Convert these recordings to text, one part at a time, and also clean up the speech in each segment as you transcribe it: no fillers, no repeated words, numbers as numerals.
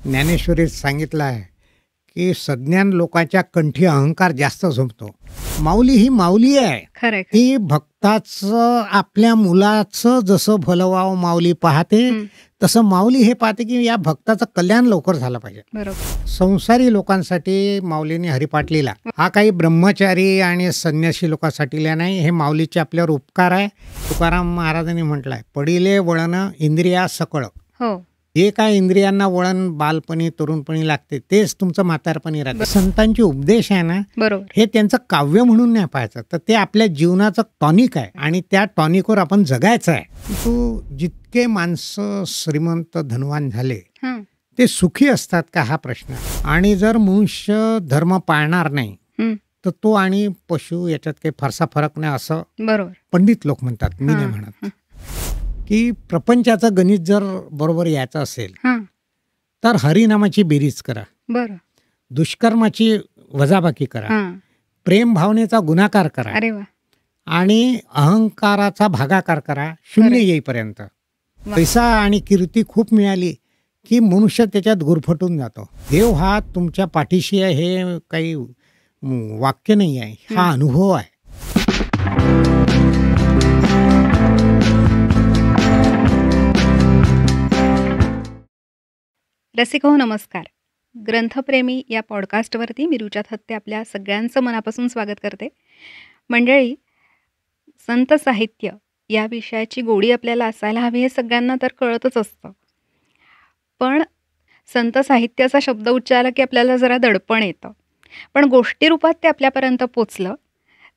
ज्ञानेश्वरीत सांगितलं आहे की सज्ञान लोकांच्या कंठी अहंकार जास्त झोपतो. माऊली ही माऊली आहे. खरंय. ती भक्ताचं आपल्या मुलाचं जसं भलं व्हावं माऊली पाहते, तसं माऊली हे पाहते की या भक्ताचं कल्याण लवकर झालं पाहिजे. बरोबर. संसारी लोकांसाठी माऊलीने हरिपाठ लिहिला. हा काही ब्रह्मचारी आणि संन्यासी लोकांसाठी लिहिला नाही. हे माऊलीचे आपल्यावर उपकार आहे. तुकाराम महाराजांनी म्हटलंय, पडिले वळण इंद्रिया सकळ. हो. जे काय इंद्रियांना वळण बालपणी तरुणपणी लागते तेच तुमचं म्हातारपणी राहते. संतांचे उपदेश आहे ना, बरोबर, हे त्यांचं काव्य म्हणून नाही पाहायचं, तर ते आपल्या जीवनाचं टॉनिक आहे आणि त्या टॉनिकवर आपण जगायचं आहे. तू जितके माणसं श्रीमंत धनवान झाले ते सुखी असतात का हा प्रश्न. आणि जर मनुष्य धर्म पाळणार नाही तर तो आणि पशु याच्यात काही फारसा फरक नाही असं बरोबर पंडित लोक म्हणतात. मी नाही म्हणत. की प्रपंचाचं गणित जर बरोबर यायचं असेल तर हरिनामाची बेरीज करा, बरं, दुष्कर्माची वजाबाकी करा, प्रेम भावनेचा गुणाकार करा, अरे वा, आणि अहंकाराचा भागाकार करा शून्य येईपर्यंत. पैसा आणि कीर्ती खूप मिळाली की मनुष्य त्याच्यात गुरफटून जातो. देव हा तुमच्या पाठीशी आहे हे काही वाक्य नाही आहे, हा अनुभव आहे. रसिक हो, नमस्कार. ग्रंथप्रेमी या पॉडकास्टवरती मी रुचा थत्ते आपल्या सगळ्यांचं मनापासून स्वागत करते. मंडळी, संत साहित्य या विषयाची गोडी आपल्याला असायला हवी हे सगळ्यांना तर कळतच असतं. पण संत साहित्याचा शब्द उच्चारला की आपल्याला जरा दडपण येतं. पण गोष्टी रूपात ते आपल्यापर्यंत पोचलं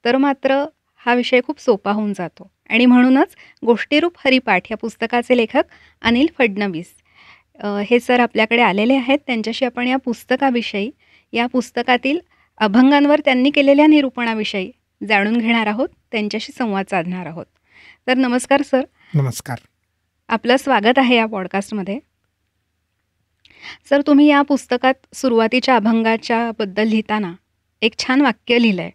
तर मात्र हा विषय खूप सोपा होऊन जातो. आणि म्हणूनच गोष्टीरूप हरिपाठ या पुस्तकाचे लेखक अनिल फडणवीस हे सर आपल्याकडे आलेले आहेत. त्यांच्याशी आपण या पुस्तकाविषयी, या पुस्तकातील अभंगांवर त्यांनी केलेल्या निरूपणाविषयी जाणून घेणार आहोत, त्यांच्याशी संवाद साधणार आहोत. तर नमस्कार सर. नमस्कार. आपलं स्वागत आहे या पॉडकास्टमध्ये. सर, तुम्ही या पुस्तकात सुरुवातीच्या अभंगाच्या बद्दल लिहिताना एक छान वाक्य लिहिलं आहे.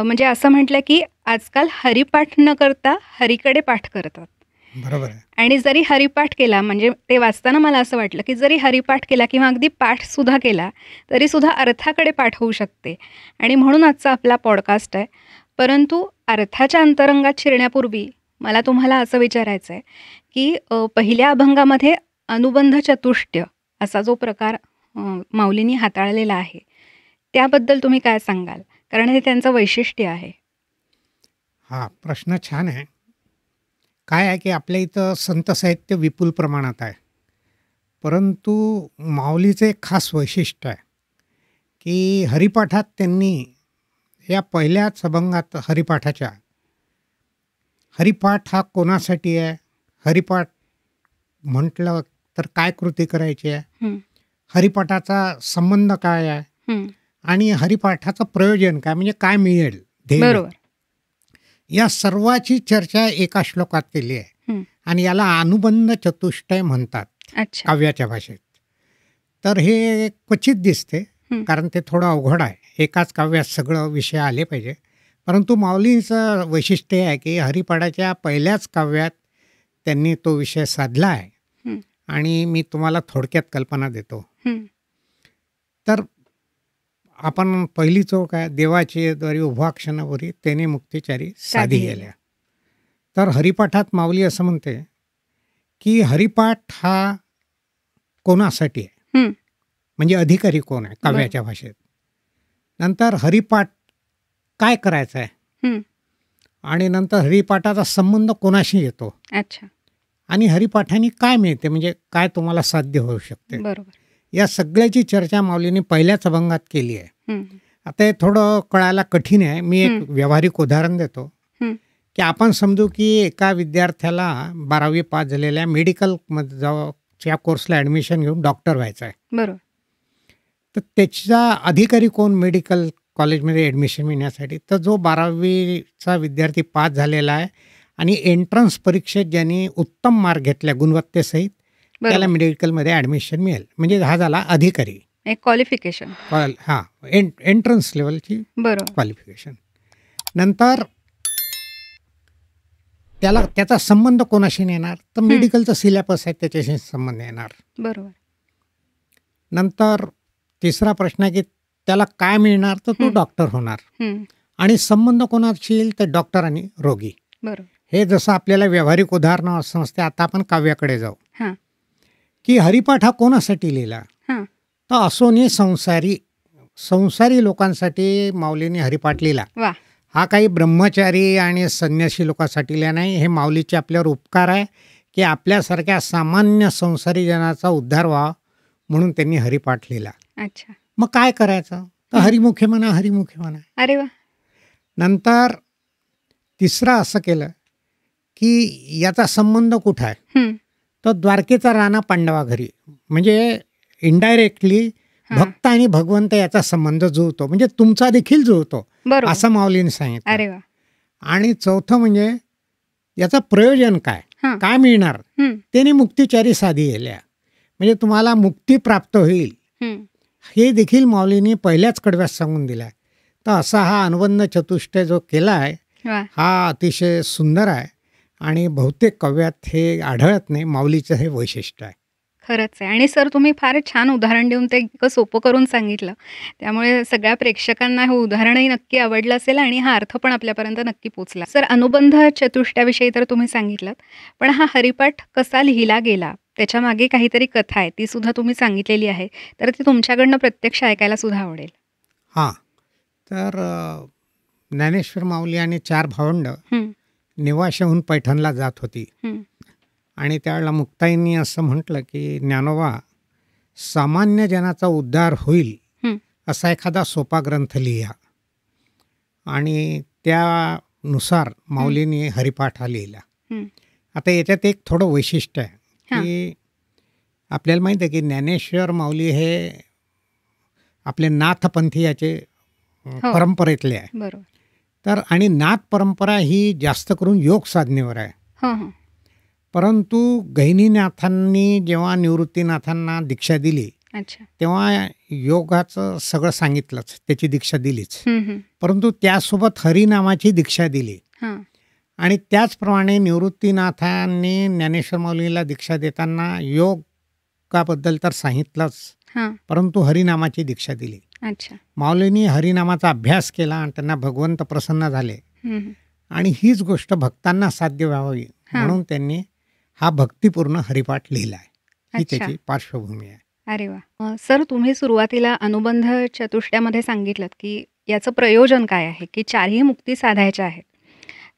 म्हणजे असं म्हटलं की आजकाल हरिपाठ न करता हरीकडे पाठ करतात. बरोबर आहे. आणि जरी हरिपाठ केला, म्हणजे ते वाचताना मला असं वाटलं की जरी हरिपाठ केला किंवा अगदी पाठसुद्धा केला तरीसुद्धा अर्थाकडे पाठ होऊ शकते. आणि म्हणून आजचा आपला पॉडकास्ट आहे. परंतु अर्थाच्या अंतरंगात शिरण्यापूर्वी मला तुम्हाला असं विचारायचं आहे की पहिल्या अभंगामध्ये अनुबंध चतुष्टय असा जो प्रकार माऊलींनी हाताळलेला आहे त्याबद्दल तुम्ही काय सांगाल, कारण हे त्यांचं वैशिष्ट्य आहे. हा प्रश्न छान आहे. काय आहे की आपल्या इथं संत साहित्य विपुल प्रमाणात आहे, परंतु माऊलीचं एक खास वैशिष्ट्य आहे की हरिपाठात त्यांनी या पहिल्याच अभंगात हरिपाठाच्या, हरिपाठ हा कोणासाठी आहे, हरिपाठ म्हटलं तर काय कृती करायची आहे, हरिपाठाचा संबंध काय आहे आणि हरिपाठाचं प्रयोजन काय, म्हणजे काय मिळेल ध्येय, बरोबर, या सर्वाची चर्चा एका श्लोकात केली आहे. आणि याला अनुबंध चतुष्टय म्हणतात काव्याच्या भाषेत. तर हे क्वचित दिसते कारण ते थोडं अवघड आहे. एकाच काव्यात सगळं विषय आले पाहिजे. परंतु माऊलींचं वैशिष्ट्य आहे की हरिपाठाच्या पहिल्याच काव्यात त्यांनी तो विषय साधला आहे. आणि मी तुम्हाला थोडक्यात कल्पना देतो. तर आपण पहिली चोळ काय, देवाची द्वारी उभा क्षणावरी तेने मुक्तिचारी साधी गेल्या. तर हरिपाठात माऊली असं म्हणते की हरिपाठ हा कोणासाठी आहे, म्हणजे अधिकारी कोण आहे काव्याच्या भाषेत. नंतर हरिपाठ काय करायचं आहे, आणि नंतर हरिपाठाचा संबंध कोणाशी येतो, आणि हरिपाठाने काय मिळते, म्हणजे काय तुम्हाला साध्य होऊ शकते. बरोबर, या सगळ्याची चर्चा माऊलींनी पहिल्याच अभंगात केली आहे. आता हे थोडं कळायला कठीण आहे. मी एक व्यावहारिक उदाहरण देतो की आपण समजू की एका विद्यार्थ्याला 12वी पास झालेल्या मेडिकलमध्ये जाऊच्या कोर्सला ॲडमिशन घेऊन डॉक्टर व्हायचं आहे. बरोबर. तर त्याचा अधिकारी कोण मेडिकल कॉलेजमध्ये ॲडमिशन मिळण्यासाठी, तर जो 12वीचा विद्यार्थी पास झालेला आहे आणि एंट्रन्स परीक्षेत ज्यांनी उत्तम मार्क घेतल्या गुणवत्तेसहित त्याला मेडिकलमध्ये ॲडमिशन मिळेल. म्हणजे हा झाला अधिकारी, एक क्वालिफिकेशन. हां, एंट्रन्स लेवलची क्वालिफिकेशन. नंतर त्याला त्याचा संबंध कोणाशी येणार, तर मेडिकलचा सिलेबस आहे त्याच्याशी संबंध येणार. बरोबर. नंतर तिसरा प्रश्न आहे की त्याला काय मिळणार, तर तो डॉक्टर होणार. आणि संबंध कोणाशी येईल, तर डॉक्टर आणि रोगी. हे जसं आपल्याला व्यावहारिक उदाहरणं समजते. आता आपण काव्याकडे जाऊ. की हरिपाठ हा कोणासाठी लिहिला, तर असोनी संसारी लोकांसाठी माऊलीने हरिपाठ लिहिला. हा काही ब्रह्मचारी आणि संन्यासी लोकांसाठी लिहिला नाही. हे माऊलीचे आपल्यावर उपकार आहे की आपल्यासारख्या सामान्य संसारी जनाचा उद्धार व्हावा म्हणून त्यांनी हरिपाठ लिहिला. मग काय करायचं, तर हरिमुखे म्हणा, हरिमुखे म्हणा. अरे वा. नंतर तिसरं असं केलं की याचा संबंध कुठं आहे, तर द्वारकेचा राणा पांडवा घरी. म्हणजे इनडायरेक्टली भक्त आणि भगवंत याचा संबंध जुळतो, म्हणजे तुमचा देखील जुळतो, असं माऊलीने सांगितलं. आणि चौथं म्हणजे याचं प्रयोजन काय, काय मिळणार, त्याने मुक्तिचारी साधी गेल्या, म्हणजे तुम्हाला मुक्ती प्राप्त होईल, हे देखील माऊलीने पहिल्याच कडव्यात सांगून दिलाय. तर असा हा अनुबंध चतुष्टय जो केला आहे हा अतिशय सुंदर आहे आणि बहुतेक काव्यात हे आढळत नाही. माऊलीचं हे वैशिष्ट्य आहे. खरंच आहे. आणि सर, तुम्ही फार छान उदाहरण देऊन ते इतकं सोपं करून सांगितलं, त्यामुळे सगळ्या प्रेक्षकांना हे उदाहरणही नक्की आवडलं असेल आणि हा अर्थ पण आपल्यापर्यंत नक्की पोचला. सर, अनुबंध चतुष्ट्याविषयी तर तुम्ही सांगितलं, पण हा हरिपाठ कसा लिहिला गेला त्याच्या मागे काहीतरी कथा आहे, ती सुद्धा तुम्ही सांगितलेली आहे, तर ती तुमच्याकडनं प्रत्यक्ष ऐकायला सुद्धा आवडेल. हां, तर ज्ञानेश्वर माऊली आणि 4 भावंड नेवाशाहून पैठणला जात होती. आणि त्यावेळेला मुक्ताईंनी असं म्हटलं की ज्ञानोबा, सामान्य जनाचा उद्धार होईल असा एखादा सोपा ग्रंथ लिहा. आणि त्यानुसार माऊलींनी हरिपाठ हा लिहिला. आता याच्यात एक थोडं वैशिष्ट्य आहे की आपल्याला माहीत आहे की ज्ञानेश्वर माऊली हे आपले नाथपंथी याचे परंपरेतले आहे. तर आणि नाथ परंपरा ही जास्त करून योग साधनेवर आहे. परंतु गहिनीनाथांनी जेव्हा निवृत्तीनाथांना दीक्षा दिली तेव्हा योगाचं सगळं सांगितलंच, त्याची दीक्षा दिलीच, परंतु त्यासोबत हरिनामाची दीक्षा दिली. आणि त्याचप्रमाणे निवृत्तीनाथांनी ज्ञानेश्वर माऊलीला दीक्षा देताना योगाबद्दल तर सांगितलंच, परंतु हरिनामाची दीक्षा दिली. माऊलींनी हरिनामाचा अभ्यास केला आणि त्यांना भगवंत प्रसन्न झाले आणि हीच गोष्ट भक्तांना साध्य व्हावी म्हणून त्यांनी हा भक्तिपूर्ण हरिपाठ लिहिला आहे. ही त्याची पार्श्वभूमी आहे. अरे वा. सर, तुम्ही सुरुवातीला अनुबंध चतुष्ट्यामध्ये सांगितलं की याचं प्रयोजन काय आहे, की 4ही मुक्ती साधायच्या आहेत.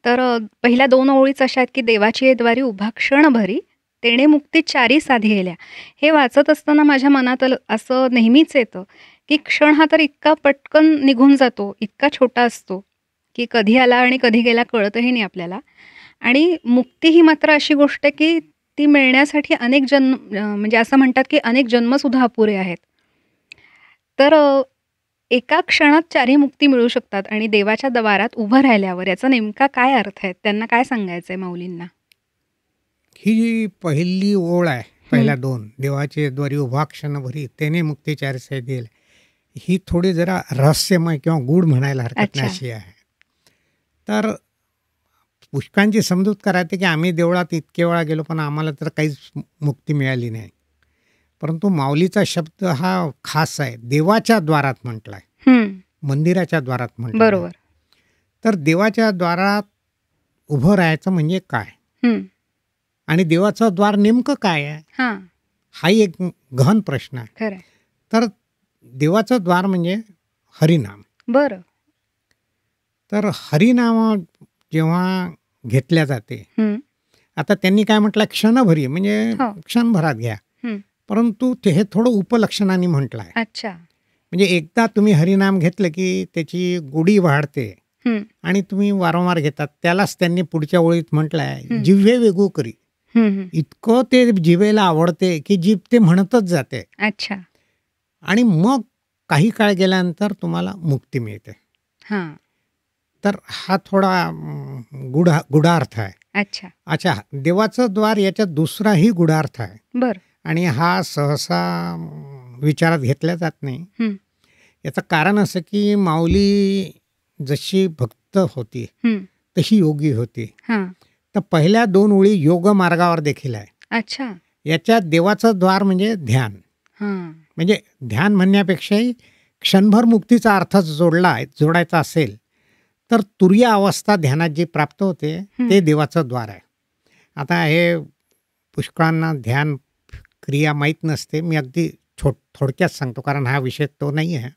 तर पहिल्या 2 ओळीच अशा आहेत की देवाची ये द्वारी उभा क्षण भरी, तेणे मुक्ती 4ही साधी गेल्या. हे वाचत असताना माझ्या मनात असं नेहमीच येतं की क्षण हा तर इतका पटकन निघून जातो, इतका छोटा असतो की कधी आला आणि कधी गेला कळतही नाही आपल्याला. आणि मुक्ती ही मात्र अशी गोष्ट आहे की ती मिळण्यासाठी अनेक जन्म, म्हणजे असं म्हणतात की अनेक जन्मसुद्धा अपुरे आहेत. तर एका क्षणात 4ही मुक्ती मिळू शकतात आणि देवाच्या दवारात उभं राहिल्यावर याचा नेमका काय अर्थ आहे, त्यांना काय सांगायचं आहे माऊलींना? ही जी पहिली ओळ आहे, पहिल्या 2, देवाचे द्वारी उभा क्षण भरी तेने मुक्ती 4ही देईल, ही थोडी जरा रहस्यमय किंवा गूढ म्हणायला हरकत नाही अशी आहे. तर पुष्कांची समजूत करायची की आम्ही देवळात इतके वेळा गेलो पण आम्हाला तर काहीच मुक्ती मिळाली नाही. परंतु माऊलीचा शब्द हा खास आहे, देवाच्या द्वारात म्हटलाय, मंदिराच्या द्वारात म्हटलं. बरोबर. तर देवाच्या द्वारात उभं राहायचं म्हणजे काय आणि देवाचं द्वार नेमकं काय आहे, हाही एक गहन प्रश्न आहे. तर देवाचं द्वार म्हणजे हरिनाम. बरं. तर हरिनाम जेव्हा घेतल्या जाते, आता त्यांनी काय म्हटलं, क्षणभरी म्हणजे क्षणभरात घ्या, परंतु ते हे थोडं उपलक्षणाने म्हटलं आहे. म्हणजे एकदा तुम्ही हरिनाम घेतलं की त्याची गोडी वाढते आणि तुम्ही वारंवार घेतात. त्यालाच त्यांनी पुढच्या ओळीत म्हटलं आहे, जिव्हे वेगू करी. इतकं ते जिभेला आवडते की जीभ ते म्हणतच जाते. आणि मग काही काळ गेल्यानंतर तुम्हाला मुक्ती मिळते. तर हा थोडा गुढार्थ आहे. अच्छा, देवाचं द्वार याच्यात दुसराही गुढार्थ आहे आणि हा सहसा विचारात घेतला जात नाही. याचं कारण असं की माऊली जशी भक्त होती तशी योगी होती. तर पहिल्या 2 ओळी योग मार्गावर देखील आहे. याच्यात देवाचं द्वार म्हणजे ध्यान, म्हणजे ध्यान म्हणण्यापेक्षाही क्षणभर मुक्तीचा अर्थ जोडायचा असेल तर तुरीय अवस्था ध्यानात जी प्राप्त होते ते देवाचं द्वार आहे. आता हे पुष्कळांना ध्यान क्रिया माहीत नसते. मी अगदी थोडक्यात सांगतो कारण हा विषय तो नाही आहे.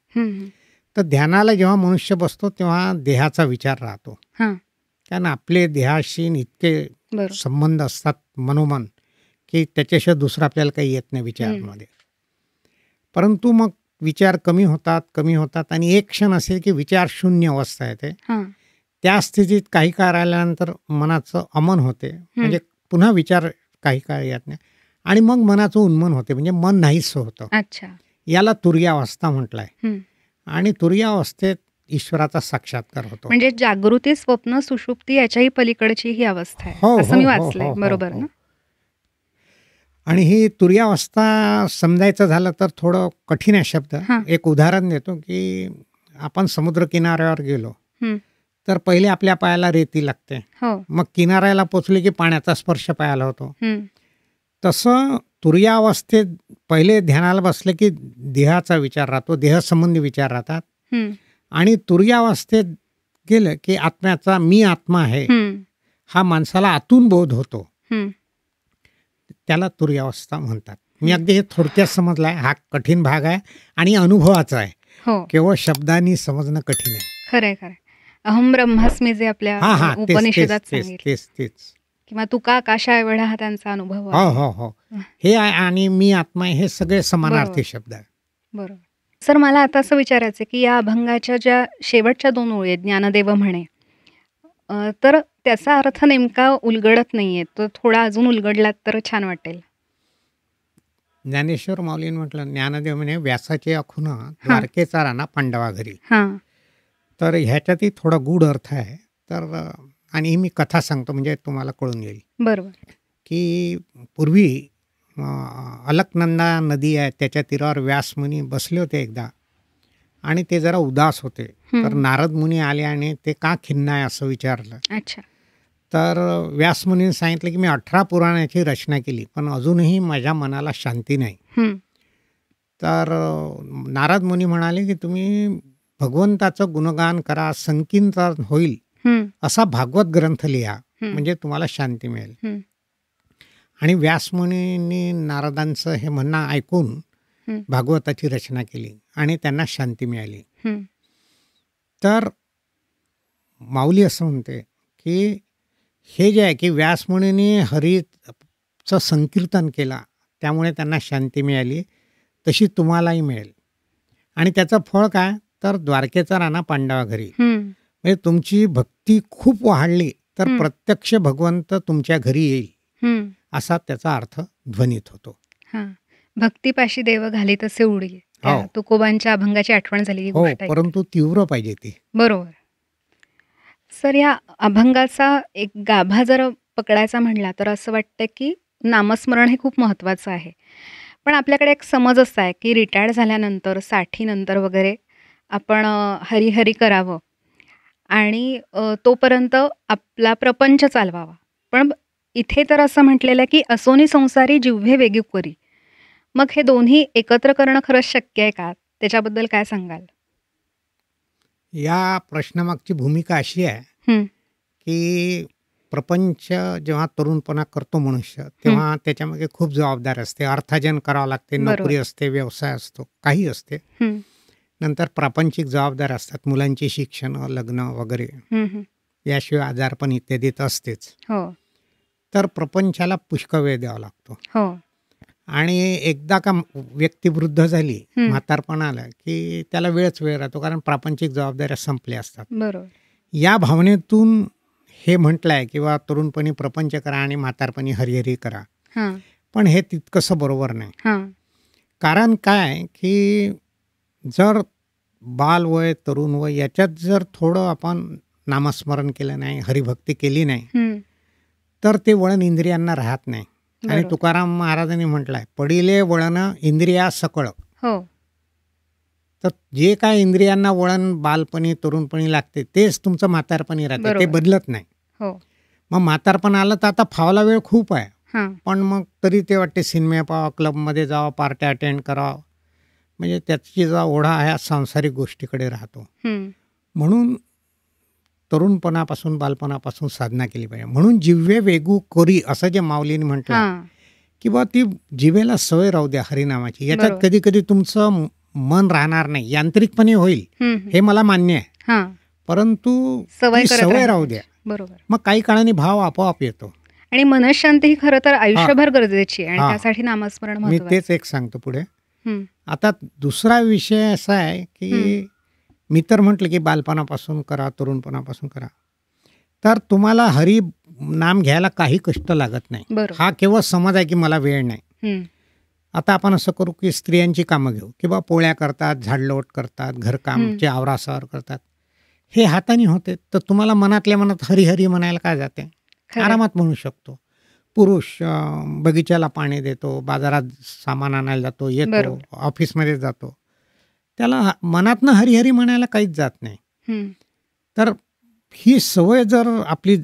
तर ध्यानाला जेव्हा मनुष्य बसतो तेव्हा देहाचा विचार राहतो. कारण आपले देहाशी इतके संबंध असतात मनोमन की त्याच्याशिवाय दुसरं आपल्याला काही येत नाही विचारामध्ये. परंतु मग विचार कमी होतात आणि एक क्षण असेल की विचार शून्य अवस्था येते. त्या स्थितीत काही काळ राहिल्यानंतर मनाचं अमन होते, म्हणजे पुन्हा विचार काही काळ येत नाही आणि मग मनाचं उन्मन होते, म्हणजे मन नाहीच होतं. याला तुरीय अवस्था म्हटलंय. आणि तुरीय अवस्थेत ईश्वराचा साक्षात्कार होतो. म्हणजे जागृती, स्वप्न, सुषुप्ती याच्याही पलीकडची ही अवस्था आहे असं मी वाचलंय, बरोबर ना? आणि ही तुरीय अवस्था समजायचं झालं तर थोडं कठीण आहे शब्द. एक उदाहरण देतो की आपण समुद्र किनाऱ्यावर गेलो तर पहिले आपल्या पायाला रेती लागते, मग किनाऱ्याला पोचले की पाण्याचा स्पर्श पायाला होतो. तसं तुरीय अवस्थेत पहिले ध्यानाला बसले की देहाचा विचार राहतो, देहसंबंधी विचार राहतात. आणि तुरीय अवस्थेत गेलं की आत्म्याचा मी आत्मा आहे हा माणसाला आतून बोध होतो, त्याला तुरीय अवस्था म्हणतात. मी अगदी हे थोडक्यात समजलाय. हा कठीण भाग आहे आणि अनुभवाचा आहे. केवळ शब्दांनी समजणं कठीण आहे. खरंय खरंय. अहम ब्रह्मास्मी जे आपल्या उपनिषदात सांगितलं किंवा तुका आकाशा एवढा हा त्यांचा अनुभव आहे. हो हे आणि मी आत्मा हे सगळे समानार्थी शब्द आहे. बरोबर. सर, मला आता असं विचारायचं की या अभंगाच्या ज्या शेवटच्या 2 ओळी आहेत, ज्ञानदेव म्हणे, तर त्याचा अर्थ नेमका उलगडत नाहीये, तो थोडा अजून उलगडलात तर छान वाटेल. ज्ञानेश्वर माऊलींनी म्हटलं, ज्ञानदेव म्हणे व्यासाचे अखुन द्वारकेचा राणा पांडवा घरी. तर ह्याच्यातही थोडा गूढ अर्थ आहे. तर आणि मी कथा सांगतो म्हणजे तुम्हाला कळून येईल. बरोबर. की पूर्वी अलकनंदा नदी आहे त्याच्या तीरावर व्यास मुनी बसले होते एकदा आणि ते जरा उदास होते. तर नारद मुनी आले आणि ते का खिन्न आहे असं विचारलं. तर व्यास मुनीने सांगितलं की मी 18 पुराणाची रचना केली पण अजूनही माझ्या मनाला शांती नाही. तर नारद मुनी म्हणाले की तुम्ही भगवंताचं गुणगान करा, संकीर्तन होईल असा भागवत ग्रंथ लिहा म्हणजे तुम्हाला शांती मिळेल. आणि व्यासमुनींनी नारदांचं हे म्हणणं ऐकून भागवताची रचना केली आणि त्यांना शांती मिळाली. तर माऊली असं म्हणते की हे जे आहे की व्यासमुनींनी हरीचं संकीर्तन केला त्यामुळे त्यांना शांती मिळाली, तशी तुम्हालाही मिळेल. आणि त्याचं फळ काय तर द्वारकेचा राणा पांडवा घरी. म्हणजे तुमची भक्ती खूप वाढली तर प्रत्यक्ष भगवंत तुमच्या घरी येईल असा त्याचा अर्थ ध्वनित होतो. भक्तीपाशी देव घाली तसे उडी. तुकोबांच्या अभंगाची आठवण झाली. परंतु तीव्र पाहिजे ती. बरोबर. सर, या अभंगाचा एक गाभा जर पकडायचा म्हणला तर असं वाटतं की नामस्मरण हे खूप महत्त्वाचं आहे. पण आपल्याकडे एक समज असा आहे की रिटायर्ड झाल्यानंतर 60 नंतर वगैरे आपण हरिहरी करावं आणि तोपर्यंत आपला प्रपंच चालवावा. पण इथे तर असं म्हटलेलं आहे की असोनी संसारी जिव्हे वेगी करी. मग हे दोन्ही एकत्र करणं खरंच शक्य आहे का? त्याच्याबद्दल काय सांगाल? या प्रश्नामागची भूमिका अशी आहे की प्रपंच जेव्हा तरुणपणा करतो मनुष्य तेव्हा त्याच्यामध्ये खूप जबाबदारी असते. अर्थार्जन करावं लागते, नोकरी असते, व्यवसाय असतो, काही असते. नंतर प्रापंचिक जबाबदारी असतात, मुलांची शिक्षण, लग्न वगैरे, याशिवाय आजारपण इत्यादी तर असतेच. तर प्रपंचाला पुष्कळ वेळ द्यावा लागतो. आणि एकदा का व्यक्ती वृद्ध झाली, म्हातारपण आलं की त्याला वेळ राहतो कारण प्रापंचिक जबाबदाऱ्या संपल्या असतात. या भावनेतून हे म्हटलं आहे किंवा तरुणपणी प्रपंच करा आणि म्हातारपणी हरिहरी करा. पण हे तितकंसं बरोबर नाही. कारण काय की जर बालवय, तरुण वय याच्यात जर थोडं आपण नामस्मरण केलं नाही, हरिभक्ती केली नाही तर ते वळण इंद्रियांना राहत नाही. आणि तुकाराम महाराजांनी म्हटलंय, पडिले वळण इंद्रिया सकळ. तर जे काय इंद्रियांना वळण बालपणी तरुणपणी लागते तेच तुमचं म्हातारपणी राहते, ते बदलत नाही. मग म्हातारपण आलं तर आता फावला वेळ खूप आहे, पण मग तरी ते वाटते सिनेमा पाहावं, क्लबमध्ये जावं, पार्ट्या अटेंड करावं. म्हणजे त्याची जो ओढा ह्या सांसारिक गोष्टीकडे राहतो. म्हणून तरुणपणापासून बालपणापासून साधना केली पाहिजे. म्हणून जिव्हे वेगू कोरी असं जे माऊलीने म्हटलं की बा ती जिभेला सवय राहू द्या हरिनामाची. याच्यात कधी कधी तुमचं मन राहणार नाही, यांत्रिकपणे होईल, हे मला मान्य आहे, परंतु सवय राहू द्या. बरोबर. मग काही काळाने भाव आपोआप येतो. आणि मनशांती ही खरं तर आयुष्यभर गरजेची आहे आणि त्यासाठी नामस्मरण मी तेच एक सांगतो पुढे. आता दुसरा विषय असा आहे की मी तर म्हटलं की बालपणापासून करा, तरुणपणापासून करा, तर तुम्हाला हरी नाम घ्यायला काही कष्ट लागत नाही. हा केवळ समज आहे की मला वेळ नाही. आता आपण असं करू की स्त्रियांची कामं घेऊ, किंवा पोळ्या करतात, झाडलोट करतात, घरकामचे आवरासावर करतात, हे हाताने होते, तर तुम्हाला मनातल्या मनात हरी हरी म्हणायला काय जाते, आरामात म्हणू शकतो. पुरुष बगीच्याला पाणी देतो, बाजारात सामान आणायला जातो, येतो, ऑफिसमध्ये जातो, त्याला मनातनं हरिहरी म्हणायला काहीच जात नाही. तर ही सवय जर आपली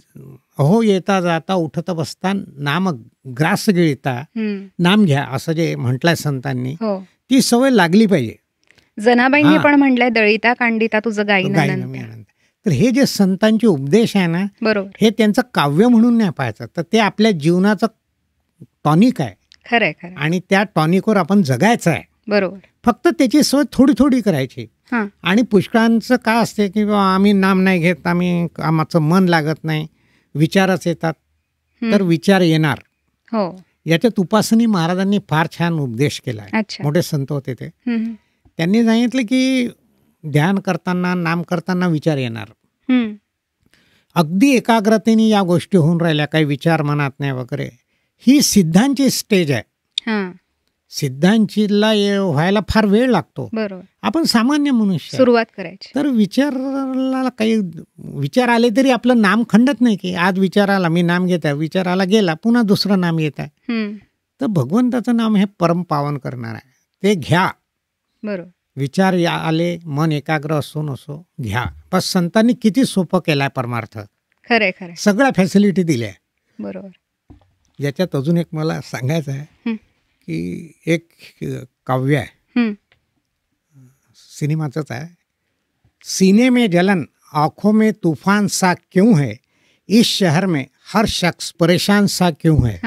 हो येता जाता उठता बसता नाम ग्रास गिळता नाम घ्या असं जे म्हटलंय संतांनी, ती सवय लागली पाहिजे. जनाबाईंनी पण म्हटलंय दळीता कांडिता तुझं गायीनं मी आनंद. तर हे जे संतांचे उपदेश आहे ना, बरोबर, हे त्यांचं काव्य म्हणून नाही पाहायचं, तर ते आपल्या जीवनाचं टॉनिक आहे. खरंय. आणि त्या टॉनिकवर आपण जगायचं आहे. बरोबर. फक्त त्याची सवय थोडी थोडी करायची. आणि पुष्कळांचं काय असते की आम्ही नाम नाही घेत, आमचं मन लागत नाही, विचारच येतात. तर विचार येणार. याच्यात उपासनी महाराजांनी फार छान उपदेश केला आहे. मोठे संत होते ते. त्यांनी सांगितलं की ध्यान करताना, नाम करताना विचार येणार. अगदी एकाग्रतेने या गोष्टी होऊन राहिल्या, काही विचार मनात नाही वगैरे, ही सिद्धांची स्टेज आहे. सिद्धांचीला व्हायला फार वेळ लागतो. बरोबर. आपण सामान्य मनुष्य सुरुवात करायची. तर विचाराला काही विचार आले तरी आपलं नाम खंडत नाही की आज विचार आला, मी नाम घेत आहे, विचाराला गेला, पुन्हा दुसरं नाम येत आहे. तर भगवंताचं नाम हे परम पावन करणार आहे, ते घ्या. बरोबर. विचार आले, मन एकाग्र असो नसो, घ्या. बस संतांनी किती सोपं केलाय परमार्थ. खरंय. सगळ्या फॅसिलिटी दिल्या. बरोबर. याच्यात अजून एक मला सांगायचं आहे की एक काव्य आहे, सिनेमाचंच आहे. सीने में जलन आंखों में तूफान सा क्यों है, इस शहर में हर शख्स परेशान सा क्यों है.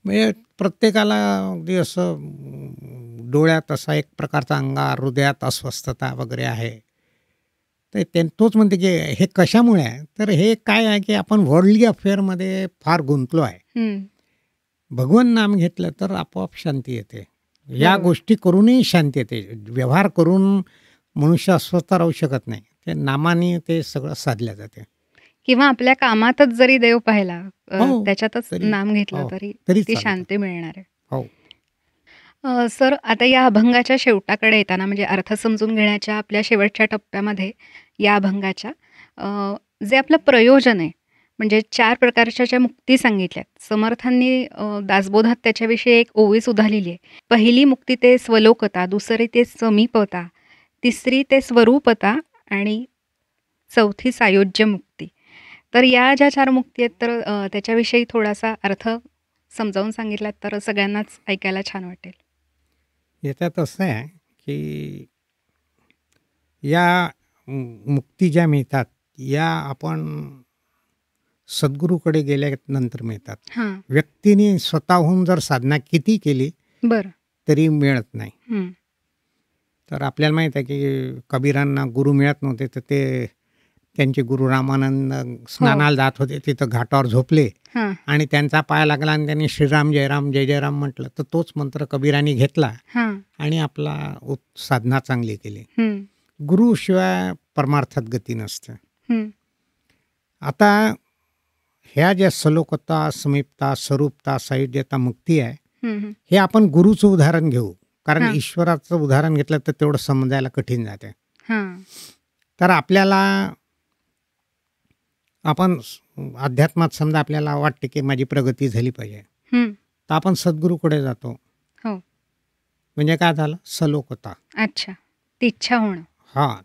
म्हणजे प्रत्येकाला अगदी असं डोळ्यात असा एक प्रकारचा अंगार, हृदयात अस्वस्थता वगैरे आहे. तर तोच म्हणते की हे कशामुळे आहे, तर हे काय आहे की आपण वर्ल्डली अफेअरमध्ये फार गुंतलो आहे. भगवान नाम घेतलं तर आपोआप शांती येते. या गोष्टी करूनही शांती येते. व्यवहार करून मनुष्य अस्वस्थ राहू शकत नाही, ते नामाने ते सगळं साधल्या जाते. किंवा आपल्या कामातच जरी देव पाहिला, त्याच्यातच नाम घेतलं तरी ती शांती मिळणार आहे. हो. सर, आता या अभंगाच्या शेवटाकडे येताना, म्हणजे अर्थ समजून घेण्याच्या आपल्या शेवटच्या टप्प्यामध्ये या अभंगाच्या जे आपलं प्रयोजन आहे, म्हणजे 4 प्रकारच्या ज्या मुक्ती सांगितल्यात, समर्थांनी दासबोधात त्याच्याविषयी एक ओवी सुद्धा लिहिली आहे. पहिली मुक्ती ते स्वलोकता, दुसरी ते समीपता, तिसरी ते स्वरूपता आणि चौथी सायोज्य मुक्ती. तर या ज्या 4 मुक्ती आहेत, तर त्याच्याविषयी थोडासा अर्थ समजावून सांगितलात तर सगळ्यांनाच ऐकायला छान वाटेल. याच्यात असं आहे की या मुक्ती ज्या मिळतात, या आपण सद्गुरूकडे गेल्यानंतर मिळतात. व्यक्तीने स्वतःहून जर साधना किती केली तरी मिळत नाही. तर आपल्याला माहीत आहे की कबीरांना गुरु मिळत नव्हते, तर ते त्यांचे गुरु रामानंद स्नानाला जात होते, तिथं घाटावर झोपले आणि त्यांचा पाय लागला आणि त्यांनी श्रीराम जयराम जय जयराम म्हटलं, तर तोच मंत्र कबीरांनी घेतला आणि आपला साधना चांगली केली. गुरुशिवाय परमार्थात गती नसते. आता ह्या ज्या सलोकता, समीपता, स्वरूपता, सायुज्यता, मुक्ती आहे, हे आपण गुरुचं उदाहरण घेऊ, कारण ईश्वराचं उदाहरण घेतलं तर तेवढं समजायला कठीण जाते. तर आपल्याला आपण अध्यात्मात समजा आपल्याला वाटते की माझी प्रगती झाली पाहिजे, तर आपण सद्गुरूकडे जातो. म्हणजे काय झालं, सलोकता. अच्छा, इच्छा होणं.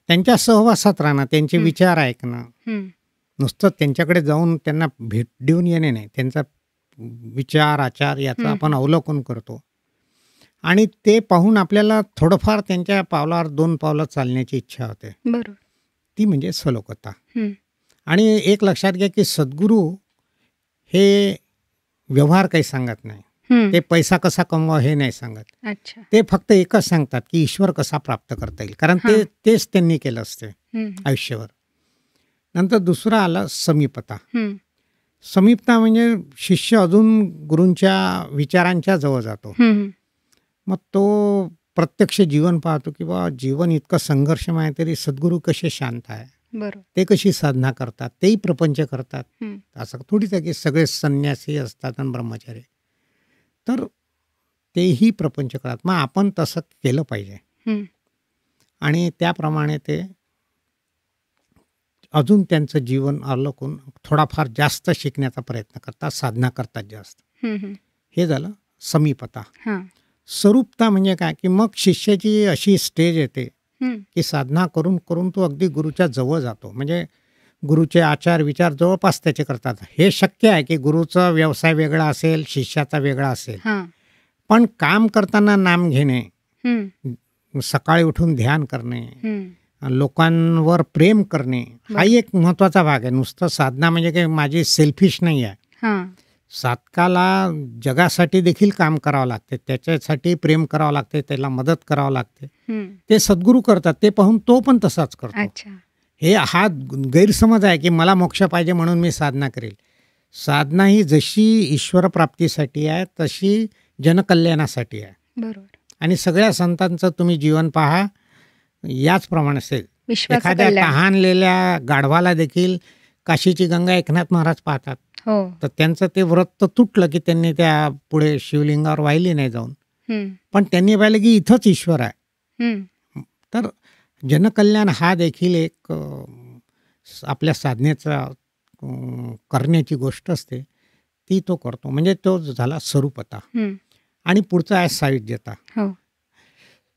त्यांच्या सहवासात राहणं, त्यांचे विचार ऐकणं, नुसतं त्यांच्याकडे जाऊन त्यांना भेट देऊन येणे नाही, त्यांचा विचार आचार याचं आपण अवलोकन करतो. आणि ते पाहून आपल्याला थोडंफार त्यांच्या पावलावर 2 पावलं चालण्याची इच्छा होते. बरोबर. ती म्हणजे सलोखता. आणि एक लक्षात घ्या की सद्गुरू हे व्यवहार काही सांगत नाही. ते पैसा कसा कमवा हे नाही सांगत. अच्छा. ते फक्त एकच सांगतात की ईश्वर कसा प्राप्त करता येईल, कारण तेच त्यांनी केलं असते आयुष्यभर. नंतर दुसरं आलं समीपता. समीपता म्हणजे शिष्य अजून गुरूंच्या विचारांच्या जवळ जातो. मग तो प्रत्यक्ष जीवन पाहतो की बा जीवन इतकं संघर्षमय आहे तरी सद्गुरू कसे शांत आहे, ते कशी साधना करतात, तेही प्रपंच करतात. असं थोडीच आहे की सगळे संन्यासी असतात आणि ब्रह्मचारी, तर तेही प्रपंच करतात. मग आपण तसं केलं पाहिजे. आणि त्याप्रमाणे ते अजून त्यांचं जीवन अवलोकून थोडाफार जास्त शिकण्याचा प्रयत्न करतात, साधना करतात जास्त. हे झालं समीपता. स्वरूपता म्हणजे काय की मग शिष्याची अशी स्टेज येते की साधना करून करून तो अगदी गुरुच्या जवळ जातो. म्हणजे गुरुचे आचार विचार जवळपास त्याचे करतात. हे शक्य आहे की गुरुचा व्यवसाय वेगळा असेल, शिष्याचा वेगळा असेल, पण काम करताना नाम घेणे, सकाळी उठून ध्यान करणे, लोकांवर प्रेम करणे, हा एक महत्वाचा भाग आहे. नुसतं साधना म्हणजे काही माझी सेल्फिश नाही आहे. साधकाला जगासाठी देखील काम करावं लागते, त्याच्यासाठी प्रेम करावं लागते, त्याला मदत करावं लागते. ते सद्गुरू करतात, ते पाहून तो पण तसाच करतो. हा गैरसमज आहे की मला मोक्ष पाहिजे म्हणून मी साधना करेल. साधना ही जशी ईश्वर प्राप्तीसाठी आहे तशी जनकल्याणासाठी आहे. बरोबर. आणि सगळ्या संतांचं तुम्ही जीवन पहा, याचप्रमाणे असेल. एखाद्या तहानलेल्या गाढवाला देखील काशीची गंगा एकनाथ महाराज पाहतात. तर त्यांचं ते व्रत तर तुटलं की त्यांनी त्या पुढे शिवलिंगावर वाहिली नाही जाऊन, पण त्यांनी पाहिलं की इथंच ईश्वर आहे. तर जनकल्याण हा देखील एक आपल्या साधनेचा करण्याची गोष्ट असते, ती तो करतो. म्हणजे तो झाला स्वरूपता. आणि पुढचा आहे सायुज्यता.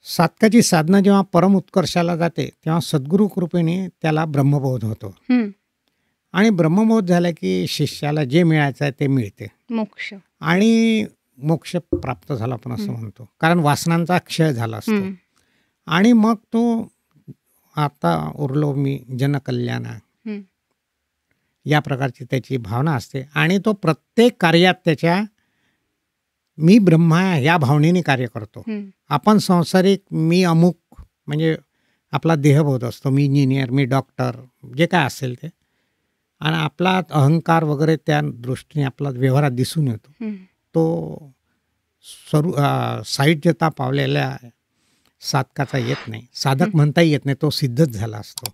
साधकाची साधना जेव्हा परम उत्कर्षाला जाते तेव्हा सद्गुरू कृपेने त्याला ब्रह्मबोध होतो. आणि ब्रह्मबोध झाला की शिष्याला जे मिळायचं आहे ते मिळते, मोक्ष. आणि मोक्ष प्राप्त झाला आपण असं म्हणतो, कारण वासनांचा क्षय झाला असतो. आणि मग तो आता उरलो मी जनकल्याण, या प्रकारची त्याची भावना असते. आणि तो प्रत्येक कार्यात त्याच्या मी ब्रह्मा या भावनेने कार्य करतो. आपण संसारिक मी अमुक म्हणजे आपला देहबोध असतो, मी इंजिनियर, मी डॉक्टर, जे काय असेल ते, आणि आपला अहंकार वगैरे त्या दृष्टीने आपला व्यवहारात दिसून येतो. तो सायुज्यता पावलेल्या साधकाचा येत नाही, साधक म्हणताही येत नाही, तो सिद्धच झाला असतो.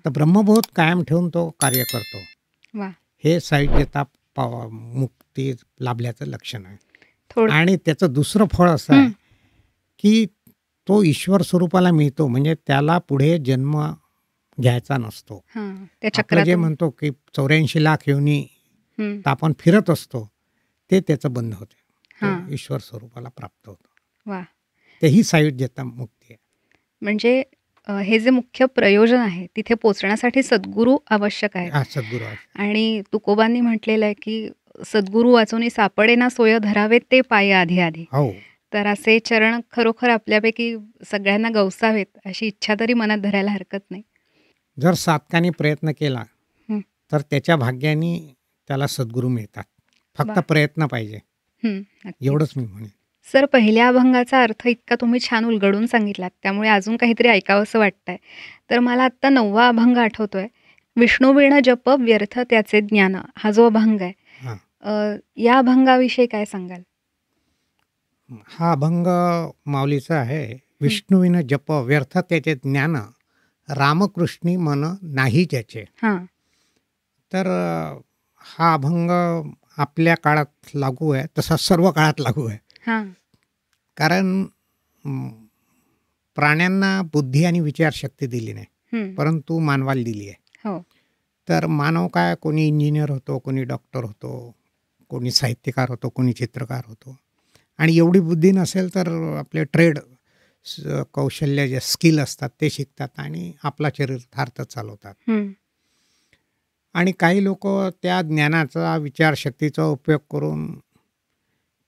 तर ब्रह्मबोध कायम ठेवून तो कार्य करतो. हे सायुज्यता मुक्ती लाभल्याचं लक्षण आहे. आणि त्याचं दुसरं फळ असं आहे की तो ईश्वर स्वरूपाला मिळतो, म्हणजे त्याला पुढे जन्म घ्यायचा नसतो. आपलं जे म्हणतो की 84 लाख योनी तर आपण फिरत असतो, ते त्याचं बंद होते, ईश्वर स्वरूपाला प्राप्त होतो. तेही सायुज्यता मुक्ती आहे. म्हणजे हे जे मुख्य प्रयोजन आहे तिथे पोचण्यासाठी सद्गुरू आवश्यक आहे. सद्गुरू. आणि तुकोबांनी म्हटलेलं आहे की सद्गुरू वाचून सापडे ना सोय धरावेत ते पायी आधी आधी. तर असे चरण खरोखर आपल्यापैकी सगळ्यांना गवसावेत अशी इच्छा तरी मनात धरायला हरकत नाही. जर साधकाने प्रयत्न केला तर त्याच्या भाग्याने त्याला सद्गुरू मिळतात. फक्त प्रयत्न पाहिजे, एवढंच मी म्हणेन. सर, पहिल्या अभंगाचा अर्थ इतका तुम्ही छान उलगडून सांगितलात, त्यामुळे अजून काहीतरी ऐकावंसं वाटतंय. तर मला आत्ता 9वा अभंग आठवतोय, विष्णुवीण जप व्यर्थ त्याचे ज्ञान, हा जो अभंग आहे, या अभंगाविषयी काय सांगाल? हा अभंग माऊलीचा आहे. विष्णुवीण जप व्यर्थ त्याचे ज्ञान, रामकृष्णी मन नाही ज्याचे. तर हा अभंग आपल्या काळात लागू आहे, तसा सर्व काळात लागू आहे. कारण प्राण्यांना बुद्धी आणि विचारशक्ती दिली नाही, परंतु मानवाला दिली आहे. तर मानव काय, कोणी इंजिनियर होतो, कोणी डॉक्टर होतो, कोणी साहित्यकार होतो, कोणी चित्रकार होतो. आणि एवढी बुद्धी नसेल तर आपले ट्रेड कौशल्य जे स्किल असतात ते शिकतात आणि आपला चरितार्थ चालवतात. आणि काही लोक त्या ज्ञानाचा विचारशक्तीचा उपयोग करून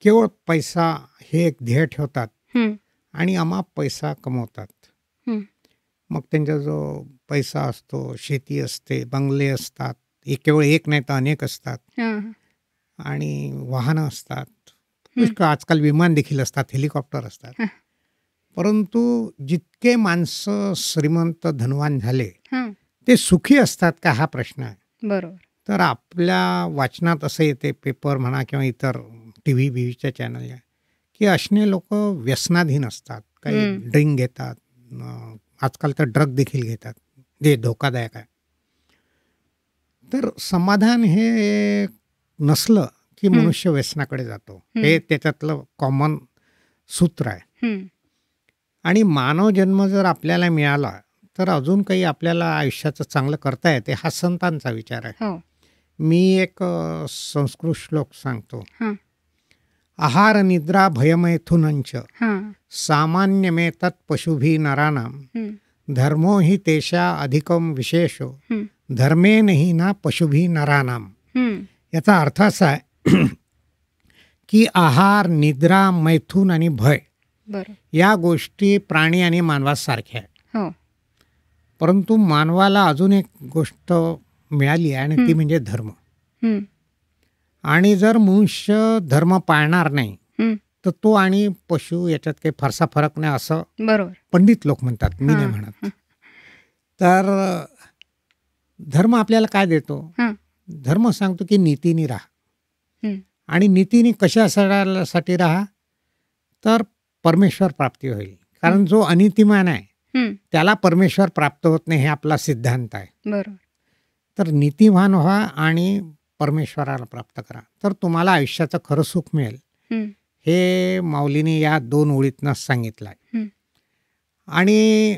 केवळ पैसा हे एक ध्येय ठेवतात आणि अमाप पैसा कमवतात. मग त्यांचा जो पैसा असतो, शेती असते, बंगले असतात, केवळ एक नाही तर अनेक असतात, आणि वाहनं असतात, आजकाल विमान देखील असतात, हेलिकॉप्टर असतात. परंतु जितके माणसं श्रीमंत धनवान झाले ते सुखी असतात का, हा प्रश्न आहे. बरोबर. तर आपल्या वाचनात असं येते, पेपर म्हणा किंवा इतर टीव्ही बीव्हीच्या चॅनल, की अशने लोक व्यसनाधीन असतात, काही ड्रिंक घेतात, आजकाल तर ड्रग देखील घेतात, जे धोकादायक आहे. तर समाधान हे नसलं की मनुष्य व्यसनाकडे जातो, हे त्याच्यातलं कॉमन सूत्र आहे. आणि मानव जन्म जर आपल्याला मिळाला तर अजून काही आपल्याला आयुष्याचं चांगलं करता येते, हा संतांचा विचार आहे. मी एक संस्कृत श्लोक सांगतो. आहार निद्रा भयमैथुनंच सामान्यमेतत् पशुभी नराणाम धर्मो हि तेषा अधिकम विशेषो धर्मेण हि ना पशुभी नराणाम. याचा अर्थ असा आहे की आहार, निद्रा, मैथुन आणि भय या गोष्टी प्राणी आणि मानवासारख्या आहेत. परंतु मानवाला अजून एक गोष्ट मिळाली आहे, आणि ती म्हणजे धर्म. आणि जर मनुष्य धर्म पाळणार नाही तर तो आणि पशु याच्यात काही फारसा फरक नाही, असं पंडित लोक म्हणतात, मी नाही म्हणत. तर धर्म आपल्याला काय देतो? धर्म सांगतो की नीतीने राहा. आणि नीतीने कशासाठी राहा? तर परमेश्वर प्राप्ती होईल. कारण जो अनितिमान आहे त्याला परमेश्वर प्राप्त होत नाही, हे आपला सिद्धांत आहे. तर नीतिवान व्हा आणि परमेश्वराला प्राप्त करा, तर तुम्हाला आयुष्याचं खरं सुख मिळेल. हे माऊलीने या 2 ओळीतनं सांगितलं आहे. आणि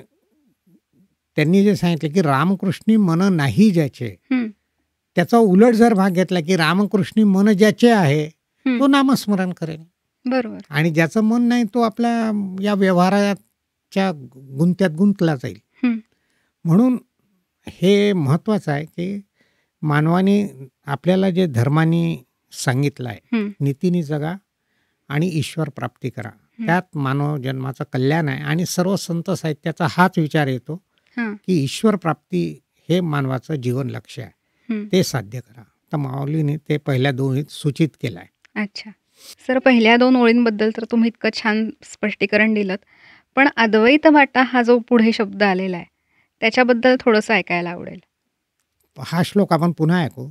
त्यांनी जे सांगितलं की रामकृष्णी मन नाही ज्याचे, त्याचा उलट जर भाग घेतला की रामकृष्णी मन ज्याचे आहे तो नामस्मरण करेल. बरोबर. आणि ज्याचं मन नाही तो आपल्या या व्यवहाराच्या गुंत्यात गुंतला जाईल. म्हणून हे महत्वाचं आहे की मानवाने आपल्याला जे धर्माने सांगितलं आहे, नीतीने जगा आणि ईश्वर प्राप्ती करा, त्यात मानव जन्माचं कल्याण आहे. आणि सर्व संत साहित्याचा हाच विचार येतो की ईश्वर प्राप्ती हे मानवाचं जीवन लक्ष्य आहे, ते साध्य करा. तर माऊलीने ते पहिल्या 2 ओळीत सूचित केलं आहे. अच्छा सर, पहिल्या 2 ओळींबद्दल तर तुम्ही इतकं छान स्पष्टीकरण दिलं, पण अद्वैत वाटा हा जो पुढे शब्द आलेला आहे त्याच्याबद्दल थोडंसं ऐकायला आवडेल. हा श्लोक आपण पुन्हा ऐकू.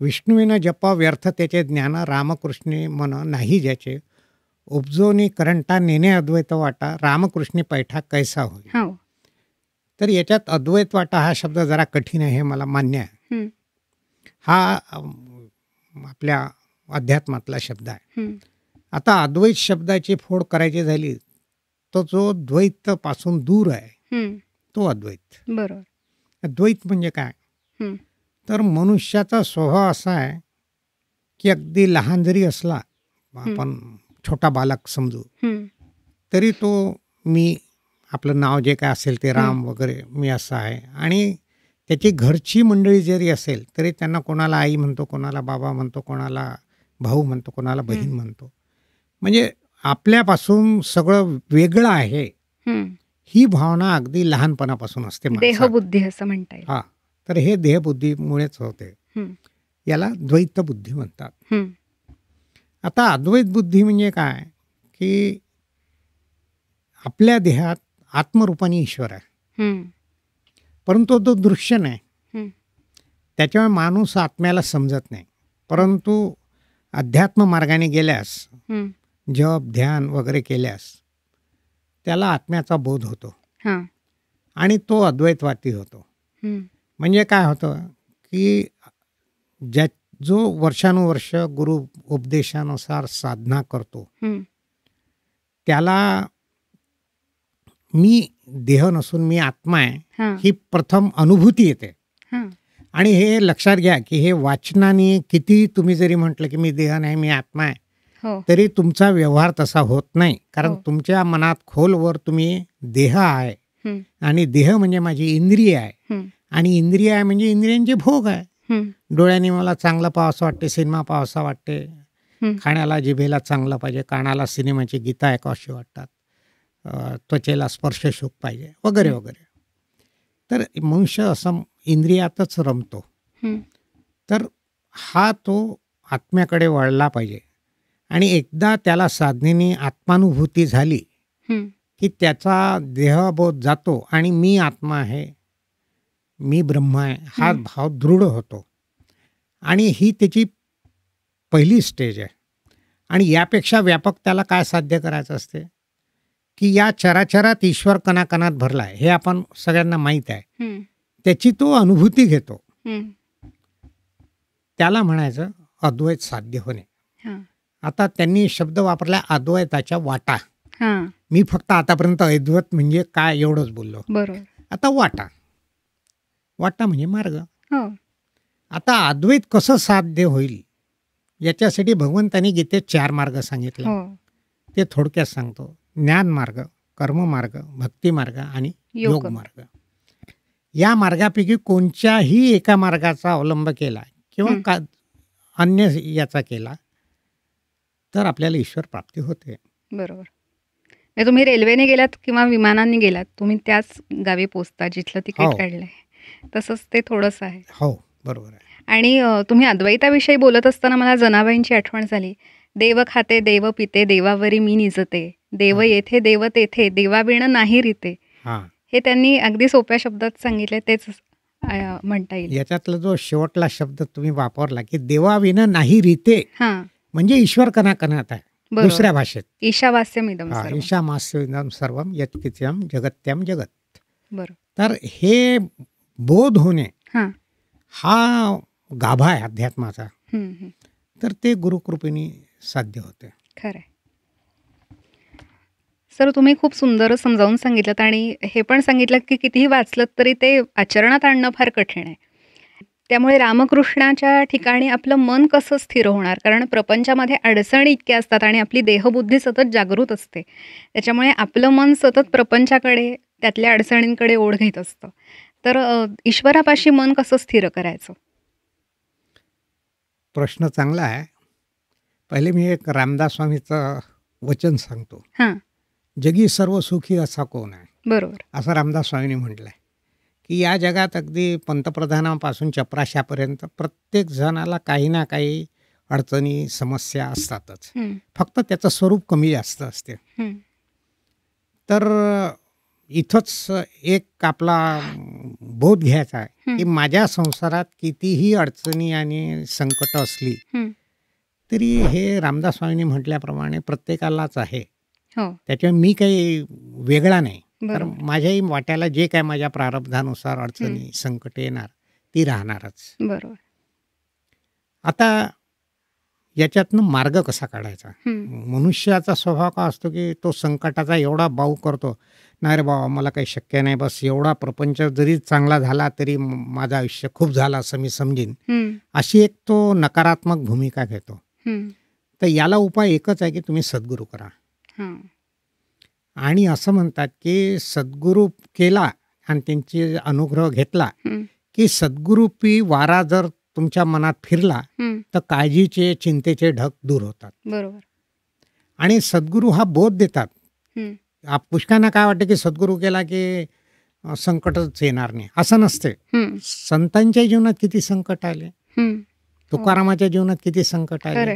विष्णुविन जप व्यर्थ त्याचे ज्ञान रामकृष्णी मन नाही ज्याचे उपजोनी करंटा नेणे अद्वैत वाटा रामकृष्णी पैठा कैसा होईल. तर याच्यात अद्वैत वाटा हा शब्द जरा कठीण आहे, हे मला मान्य आहे. हा आपल्या अध्यात्मातला शब्द आहे. आता अद्वैत शब्दाची फोड करायची झाली तर जो द्वैत पासून दूर आहे तो अद्वैत. बरोबर. द्वैत म्हणजे काय? तर मनुष्याचा स्वभाव असा आहे की अगदी लहान जरी असला, आपण छोटा बालक समजू, तरी तो मी, आपलं नाव जे काय असेल ते राम वगैरे, मी असं आहे. आणि त्याची घरची मंडळी जरी असेल तरी त्यांना कोणाला आई म्हणतो, कोणाला बाबा म्हणतो, कोणाला भाऊ म्हणतो, कोणाला बहीण म्हणतो. म्हणजे आपल्यापासून सगळं वेगळं आहे, ही भावना अगदी लहानपणापासून असते. देहबुद्धी असं म्हणता येईल. हा, तर हे देहबुद्धीमुळेच होते. याला द्वैत बुद्धी म्हणतात. आता अद्वैत बुद्धी म्हणजे काय की आपल्या देहात आत्मरूपाने ईश्वर आहे, परंतु तो दृश्य नाही, त्याच्यामुळे माणूस आत्म्याला समजत नाही. परंतु अध्यात्म मार्गाने गेल्यास, जप ध्यान वगैरे केल्यास त्याला आत्म्याचा बोध होतो आणि तो अद्वैतवादी होतो. म्हणजे काय होतं की जो वर्षानुवर्ष गुरु उपदेशानुसार साधना करतो त्याला मी देह नसून मी आत्मा आहे ही प्रथम अनुभूती येते. आणि हे लक्षात घ्या की हे वाचनाने किती तुम्ही जरी म्हटलं की मी देह नाही मी आत्मा आहे, तरी तुमचा व्यवहार तसा होत नाही. कारण तुमच्या मनात खोलवर तुम्ही देह आहे आणि देह म्हणजे माझी इंद्रिय आहे आणि इंद्रिय आहे म्हणजे इंद्रियांचे भोग आहे. डोळ्यांनी मला चांगलं पाहावंसं वाटते, सिनेमा पाहावंसा वाटते, खाण्याला जिभेला चांगलं पाहिजे, कानाला सिनेमाची गीतं ऐकावीशी वाटतात, त्वचेला स्पर्शसुख पाहिजे वगैरे वगैरे. तर मनुष्य असं इंद्रियातच रमतो. तर हा तो आत्म्याकडे वळला पाहिजे आणि एकदा त्याला साधनेने आत्मानुभूती झाली की त्याचा देहबोध जातो आणि मी आत्मा आहे, मी ब्रह्म आहे हा भाव दृढ होतो. आणि ही त्याची पहिली स्टेज आहे. आणि यापेक्षा व्यापक त्याला काय साध्य करायचं असते की या चराचरात ईश्वर कणाकणात भरला आहे हे आपण सगळ्यांना माहीत आहे. त्याची तो अनुभूती घेतो. त्याला म्हणायचं अद्वैत साध्य होणे. आता त्यांनी शब्द वापरला अद्वैताच्या वाटा. मी फक्त आतापर्यंत अद्वैत म्हणजे काय एवढंच बोललो. आता वाटा, वाटा म्हणजे मार्ग. आता अद्वैत कसं साध्य होईल याच्यासाठी भगवंतांनी गीतेत 4 मार्ग सांगितले. ते थोडक्यात सांगतो. ज्ञान मार्ग, कर्म मार्ग, भक्ती मार्ग आणि योग मार्ग. या मार्गापैकी कोणत्याही एका मार्गाचा अवलंब केला किंवा अन्य याचा केला तर आपल्याला ईश्वर प्राप्ती होते. बरोबर. तुम्ही रेल्वेने गेलात किंवा विमानाने गेलात, तुम्ही त्याच गावी पोचता जिथलं तिकीट काढलंय. तसंच ते थोडंसं आहे. हो, बरोबर आहे. आणि तुम्ही अद्वैताविषयी बोलत असताना मला जनाबाईंची आठवण झाली. देव खाते देव पिते देवावरी मी निजते, देव येथे देव तेथे देवाविण नाही रीते. हे त्यांनी अगदी सोप्या शब्दात सांगितले, तेच म्हणता येईल. याच्यातला जो शेवटला शब्द तुम्ही वापरला की देवाविण नाही रीते, म्हणजे ईश्वर कणाकणात आहे. दुसऱ्या भाषेत ईशावास्यमिदं ईशावास्यमिदं सर्वम यत्किंचिदं जगत्याम जगत. तर हे बोध होणे हा गाभा आहे अध्यात्माचा. तर ते गुरुकृपेने साध्य होते. खरं. सर, तुम्ही खूप सुंदर समजावून सांगितलं आणि हे पण सांगितलं की कितीही वाचलं तरी ते आचरणात आणणं फार कठीण आहे. त्यामुळे रामकृष्णाच्या ठिकाणी आपलं मन कसं स्थिर होणार, कारण प्रपंचामध्ये अडचणी इतक्या असतात आणि आपली देहबुद्धी सतत जागृत असते. त्याच्यामुळे आपलं मन सतत प्रपंचाकडे, त्यातल्या अडचणींकडे ओढ घेत असतं. तर ईश्वरापाशी मन कसं स्थिर करायचं? प्रश्न चांगला आहे. पहिले मी एक रामदास स्वामीचं वचन सांगतो. जगी सर्व सुखी असा कोण आहे. बरोबर. असं रामदास स्वामींनी म्हटलंय की या जगात अगदी पंतप्रधानापासून चपराशापर्यंत प्रत्येक जणाला काही ना काही अडचणी समस्या असतातच. फक्त त्याचं स्वरूप कमी जास्त असते. तर इथंच एक आपला बोध घ्यायचा आहे की माझ्या संसारात कितीही अडचणी आणि संकट असली तरी हे रामदास स्वामींनी म्हटल्याप्रमाणे प्रत्येकालाच आहे. त्याच्यामुळे मी काही वेगळा नाही. तर माझ्याही वाट्याला जे काय माझ्या प्रारब्धानुसार अडचणी संकट येणार ती राहणारच. बरोबर. आता याच्यातनं मार्ग कसा काढायचा. मनुष्याचा स्वभाव का असतो की तो संकटाचा एवढा बाऊ करतो, नाही रे बाबा मला काही शक्य नाही, बस एवढा प्रपंच जरी चांगला झाला तरी माझं आयुष्य खूप झालं असं मी समजीन, अशी एक तो नकारात्मक भूमिका घेतो. तर याला उपाय एकच आहे की तुम्ही सद्गुरू करा. आणि असं म्हणतात की सद्गुरू केला आणि त्यांचे अनुग्रह घेतला की सद्गुरूपी वारा जर तुमच्या मनात फिरला तर काळजीचे चिंतेचे ढग दूर होतात. बरोबर. आणि सद्गुरू हा बोध देतात. पुष्कांना काय वाटतं की सद्गुरू केला की संकटच येणार नाही, असं नसते. संतांच्या जीवनात किती संकट आले, तुकारामाच्या जीवनात किती संकट आले.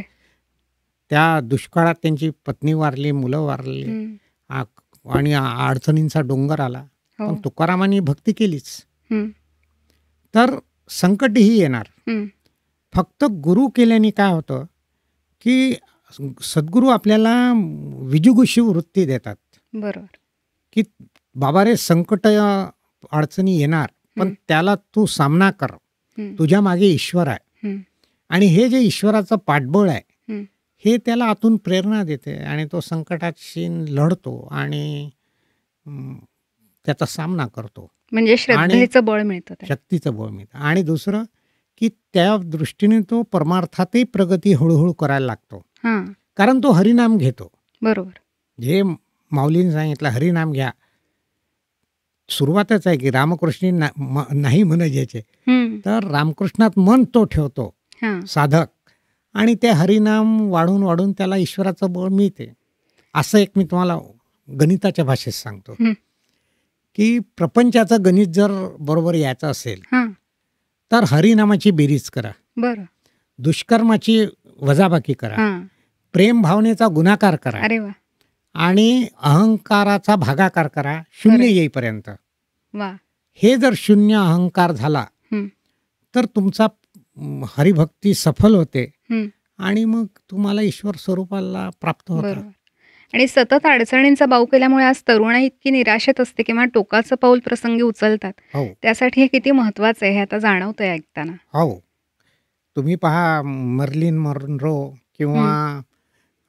त्या दुष्काळात त्यांची पत्नी वारली, मुलं वारली आणि अडचणींचा डोंगर आला, पण तुकारामांनी भक्ती केलीच. तर संकटही येणार. फक्त गुरु केल्याने काय होतं की सद्गुरू आपल्याला विजुगुषी वृत्ती देतात. बरोबर. की बाबा रे संकट अडचणी येणार पण त्याला तू सामना कर, तुझ्या मागे ईश्वर आहे. आणि हे जे ईश्वराचं पाठबळ आहे हे त्याला आतून प्रेरणा देते आणि तो संकटाशी लढतो आणि त्याचा सामना करतो. म्हणजे श्रद्धेचं बळ मिळतं, शक्तीचं बळ मिळतं. आणि दुसरं की त्या दृष्टीने तो परमार्थातही प्रगती हळूहळू करायला लागतो, कारण तो हरिनाम घेतो. बरोबर. जे माऊलींनी सांगितलं हरिनाम घ्या, सुरुवातच आहे की रामकृष्ण नाही म्हणायचे, तर रामकृष्णात मन तो ठेवतो साधक आणि ते हरिनाम वाढून वाढून त्याला ईश्वराचं बळ मिळते. असं एक मी तुम्हाला गणिताच्या भाषेत सांगतो की प्रपंचाचं गणित जर बरोबर यायचं असेल तर हरिनामाची बेरीज करा, बरं, दुष्कर्माची वजाबाकी करा, प्रेम भावनेचा गुणाकार करा, अरे वा, आणि अहंकाराचा भागाकार करा शून्य येईपर्यंत. वा, हे जर शून्य अहंकार झाला तर तुमचा हरिभक्ती सफल होते आणि मग तुम्हाला ईश्वर स्वरूपाला प्राप्त होतं. आणि सतत अडचणींचा बाऊ केल्यामुळे आज तरुणाई इतकी निराशेत असते किंवा टोकाचं पाऊल प्रसंगी उचलतात. त्यासाठी हे किती महत्वाचं आहे हे आता जाणवतंय ऐकताना. हो, तुम्ही पहा मर्लिन मॉन्रो किंवा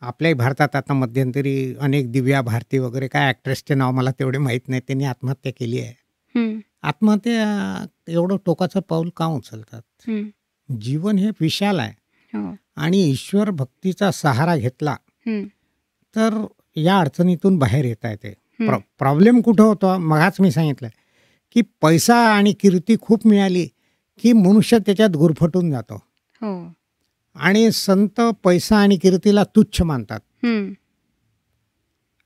आपल्याही भारतात आता मध्यंतरी अनेक दिव्या भारती वगैरे काय ॲक्ट्रेसचे नाव मला तेवढे माहीत नाही, त्यांनी आत्महत्या केली आहे. आत्महत्या एवढं टोकाचं पाऊल का उचलतात? जीवन हे विशाल आहे आणि ईश्वर भक्तीचा सहारा घेतला तर या अडचणीतून बाहेर येता येते. प्रॉब्लेम कुठं होतो? मगाच मी सांगितलं की पैसा आणि कीर्ती खूप मिळाली की मनुष्य त्याच्यात गुरफटून जातो. आणि संत पैसा आणि कीर्तीला तुच्छ मानतात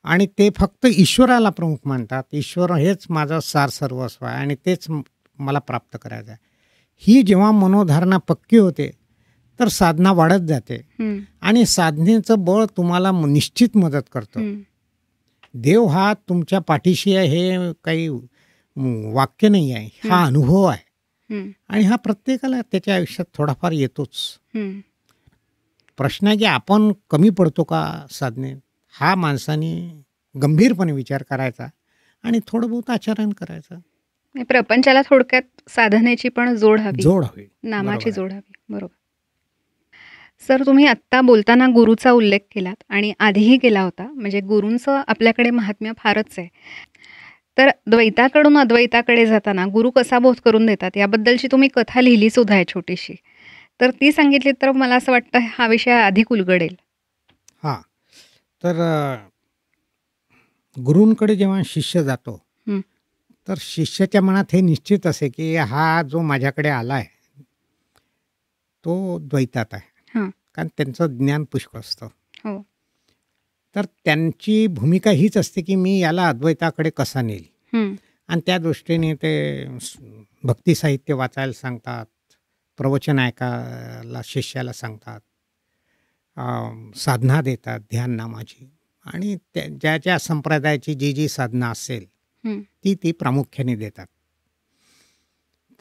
आणि ते फक्त ईश्वराला प्रमुख मानतात. ईश्वर हेच माझं सार सर्वस्व आहे आणि तेच मला प्राप्त करायचं आहे. ही जेव्हा मनोधारणा पक्की होते तर साधना वाढत जाते आणि साधनेचं बळ तुम्हाला निश्चित मदत करतं. देव हा तुमच्या पाठीशी आहे हे काही वाक्य नाही आहे, हा अनुभव आहे आणि हा प्रत्येकाला त्याच्या आयुष्यात थोडाफार येतोच. प्रश्न आहे की आपण कमी पडतो का साधनेत? हा माणसाने गंभीरपणे विचार करायचा आणि थोडं बहुत आचरण करायचं. प्रपंचाला थोडक्यात साधनेची पण जोड हवी, नामाची जोड हवी. बरोबर. सर, तुम्ही आत्ता बोलताना गुरुचा उल्लेख केलात आणि आधीही केला होता. म्हणजे गुरूंचं आपल्याकडे महात्म्य फारच आहे. तर द्वैताकडून अद्वैताकडे जाताना गुरु कसा बोध करून देतात याबद्दलची तुम्ही कथा लिहिली सुद्धा आहे छोटीशी. तर ती सांगितली तर मला असं वाटतं हा विषय अधिक उलगडेल. हां, तर गुरूंकडे जेव्हा शिष्य जातो तर शिष्याच्या मनात हे निश्चित असे की हा जो माझ्याकडे आला आहे तो द्वैतात आहे, कारण त्यांचं ज्ञान पुष्कळ असतं. तर त्यांची भूमिका हीच असते की मी याला अद्वैताकडे कसा नेईल आणि त्या दृष्टीने ते भक्ती साहित्य वाचायला सांगतात, प्रवचन ऐकायला शिष्याला सांगतात, साधना देतात ध्यान नामाची आणि ज्या ज्या संप्रदायाची जी जी साधना असेल ती प्रामुख्याने देतात.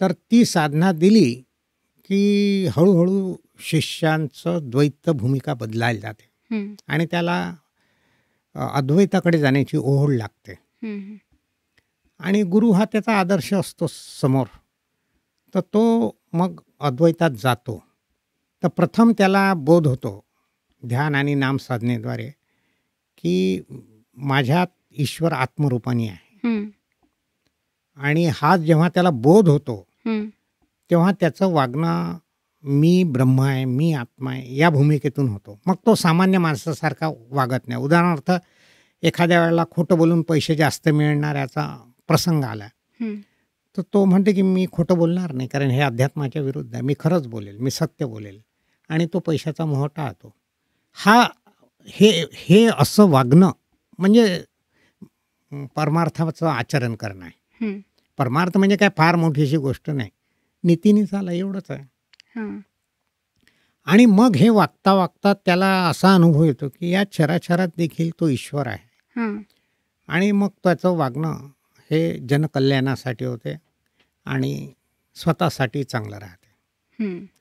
तर ती साधना दिली की हळूहळू शिष्यांचं द्वैत भूमिका बदलायला जाते आणि त्याला अद्वैताकडे जाण्याची ओढ लागते आणि गुरु हा त्याचा आदर्श असतो समोर. तर तो मग अद्वैतात जातो. तर प्रथम त्याला बोध होतो ध्यान आणि नाम साधनेद्वारे की माझ्यात ईश्वर आत्मरूपाने आहे आणि हा जेव्हा त्याला बोध होतो तेव्हा त्याचं वागणं मी ब्रह्म आहे, मी आत्मा आहे या भूमिकेतून होतो. मग तो सामान्य माणसासारखा वागत नाही. उदाहरणार्थ एखाद्या वेळेला खोटं बोलून पैसे जास्त मिळणाऱ्याचा प्रसंग आला तर तो म्हणते की मी खोटं बोलणार नाही कारण हे अध्यात्माच्या विरुद्ध आहे, मी खरंच बोलेल, मी सत्य बोलेल आणि तो पैशाचा मोह टाळतो. हे असं वागणं म्हणजे परमार्थाचं आचरण करणं आहे. परमार्थ म्हणजे काय फार मोठीशी गोष्ट नाही, नीतीने चाला एवढंच आहे. आणि मग हे वागता वागता त्याला असा अनुभव येतो की या चराचरात देखील तो ईश्वर आहे आणि मग त्याचं वागणं हे जनकल्याणासाठी होते आणि स्वतःसाठी चांगलं राहते.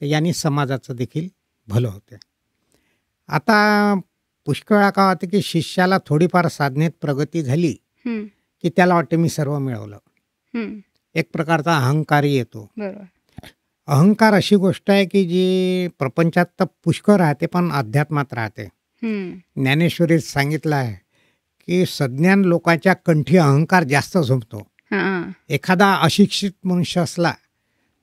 तर यांनी समाजाचं देखील भलं होते. आता पुष्कळ वेळा का होते की शिष्याला थोडीफार साधनेत प्रगती झाली की त्याला वाटते मी सर्व मिळवलं. एक प्रकारचा अहंकार येतो. अहंकार अशी गोष्ट आहे की जी प्रपंचात तर पुष्कळ राहते पण अध्यात्मात राहते. ज्ञानेश्वरीत सांगितलं आहे की सज्ञान लोकांच्या कंठी अहंकार जास्त झोपतो. एखादा अशिक्षित मनुष्य असला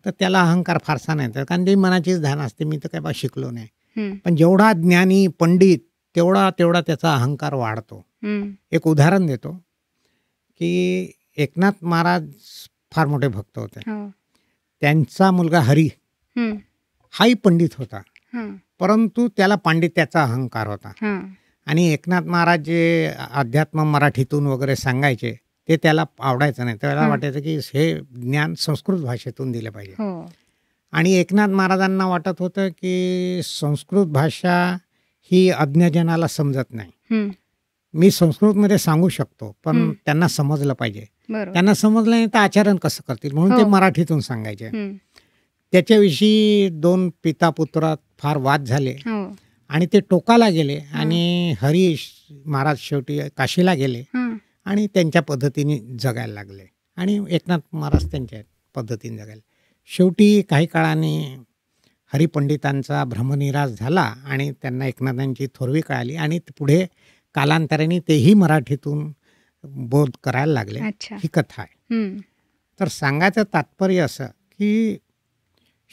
तर त्याला अहंकार फारसा नाही, तर कारण ते मनाचीच ध्यान असते, मी तर काय बा शिकलो नाही. पण जेवढा ज्ञानी पंडित तेवढा त्याचा अहंकार वाढतो. एक उदाहरण देतो की एकनाथ महाराज फार मोठे भक्त होते. त्यांचा मुलगा हरी हाही पंडित होता परंतु त्याला पांडित्याचा अहंकार होता. आणि एकनाथ महाराज जे अध्यात्म मराठीतून वगैरे सांगायचे ते त्याला आवडायचं नाही. त्याला वाटायचं की हे ज्ञान संस्कृत भाषेतून दिलं पाहिजे. आणि एकनाथ महाराजांना वाटत होतं की संस्कृत भाषा ही अज्ञजनाला समजत नाही. मी संस्कृतमध्ये सांगू शकतो पण त्यांना समजलं पाहिजे. त्यांना समजलं नाही तर आचरण कसं करतील म्हणून ते मराठीतून सांगायचे. त्याच्याविषयी 2 पिता पुत्रात फार वाद झाले आणि ते टोकाला गेले आणि हरी महाराज शेवटी काशीला गेले आणि त्यांच्या पद्धतीने जगायला लागले आणि एकनाथ महाराज त्यांच्या पद्धतीने जगायला. शेवटी काही काळाने हरिपंडितांचा भ्रमनिरास झाला आणि त्यांना एकनाथांची थोरवी कळाली आणि पुढे कालांतराने तेही मराठीतून बोध करायला लागले. ही कथा आहे. तर सांगायचं तात्पर्य असं की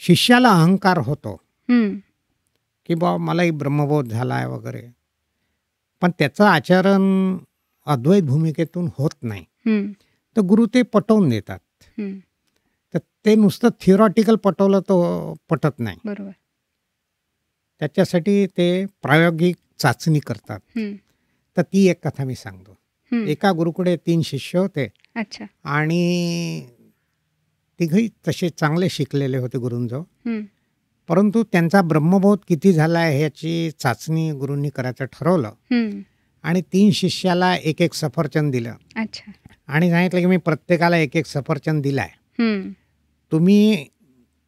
शिष्याला अहंकार होतो की बाबा मलाही ब्रह्मबोध झालाय वगैरे, पण त्याचं आचरण अद्वैत भूमिकेतून होत नाही. तर गुरु ते पटवून देतात. तर ते नुसतं थिओरॉटिकल पटवलं तर पटत नाही. बरोबर. त्याच्यासाठी ते प्रायोगिक चाचणी करतात. तर ती एक कथा मी सांगतो. एका गुरुकडे 3 शिष्य होते आणि तिघही तसे चांगले शिकलेले होते गुरूंजवळ. परंतु त्यांचा ब्रह्मबोध किती झाला आहे ह्याची चाचणी गुरूंनी करायचं ठरवलं आणि 3 शिष्याला 1-1 सफरचंद दिलं आणि सांगितलं की मी प्रत्येकाला 1-1 सफरचंद दिलाय.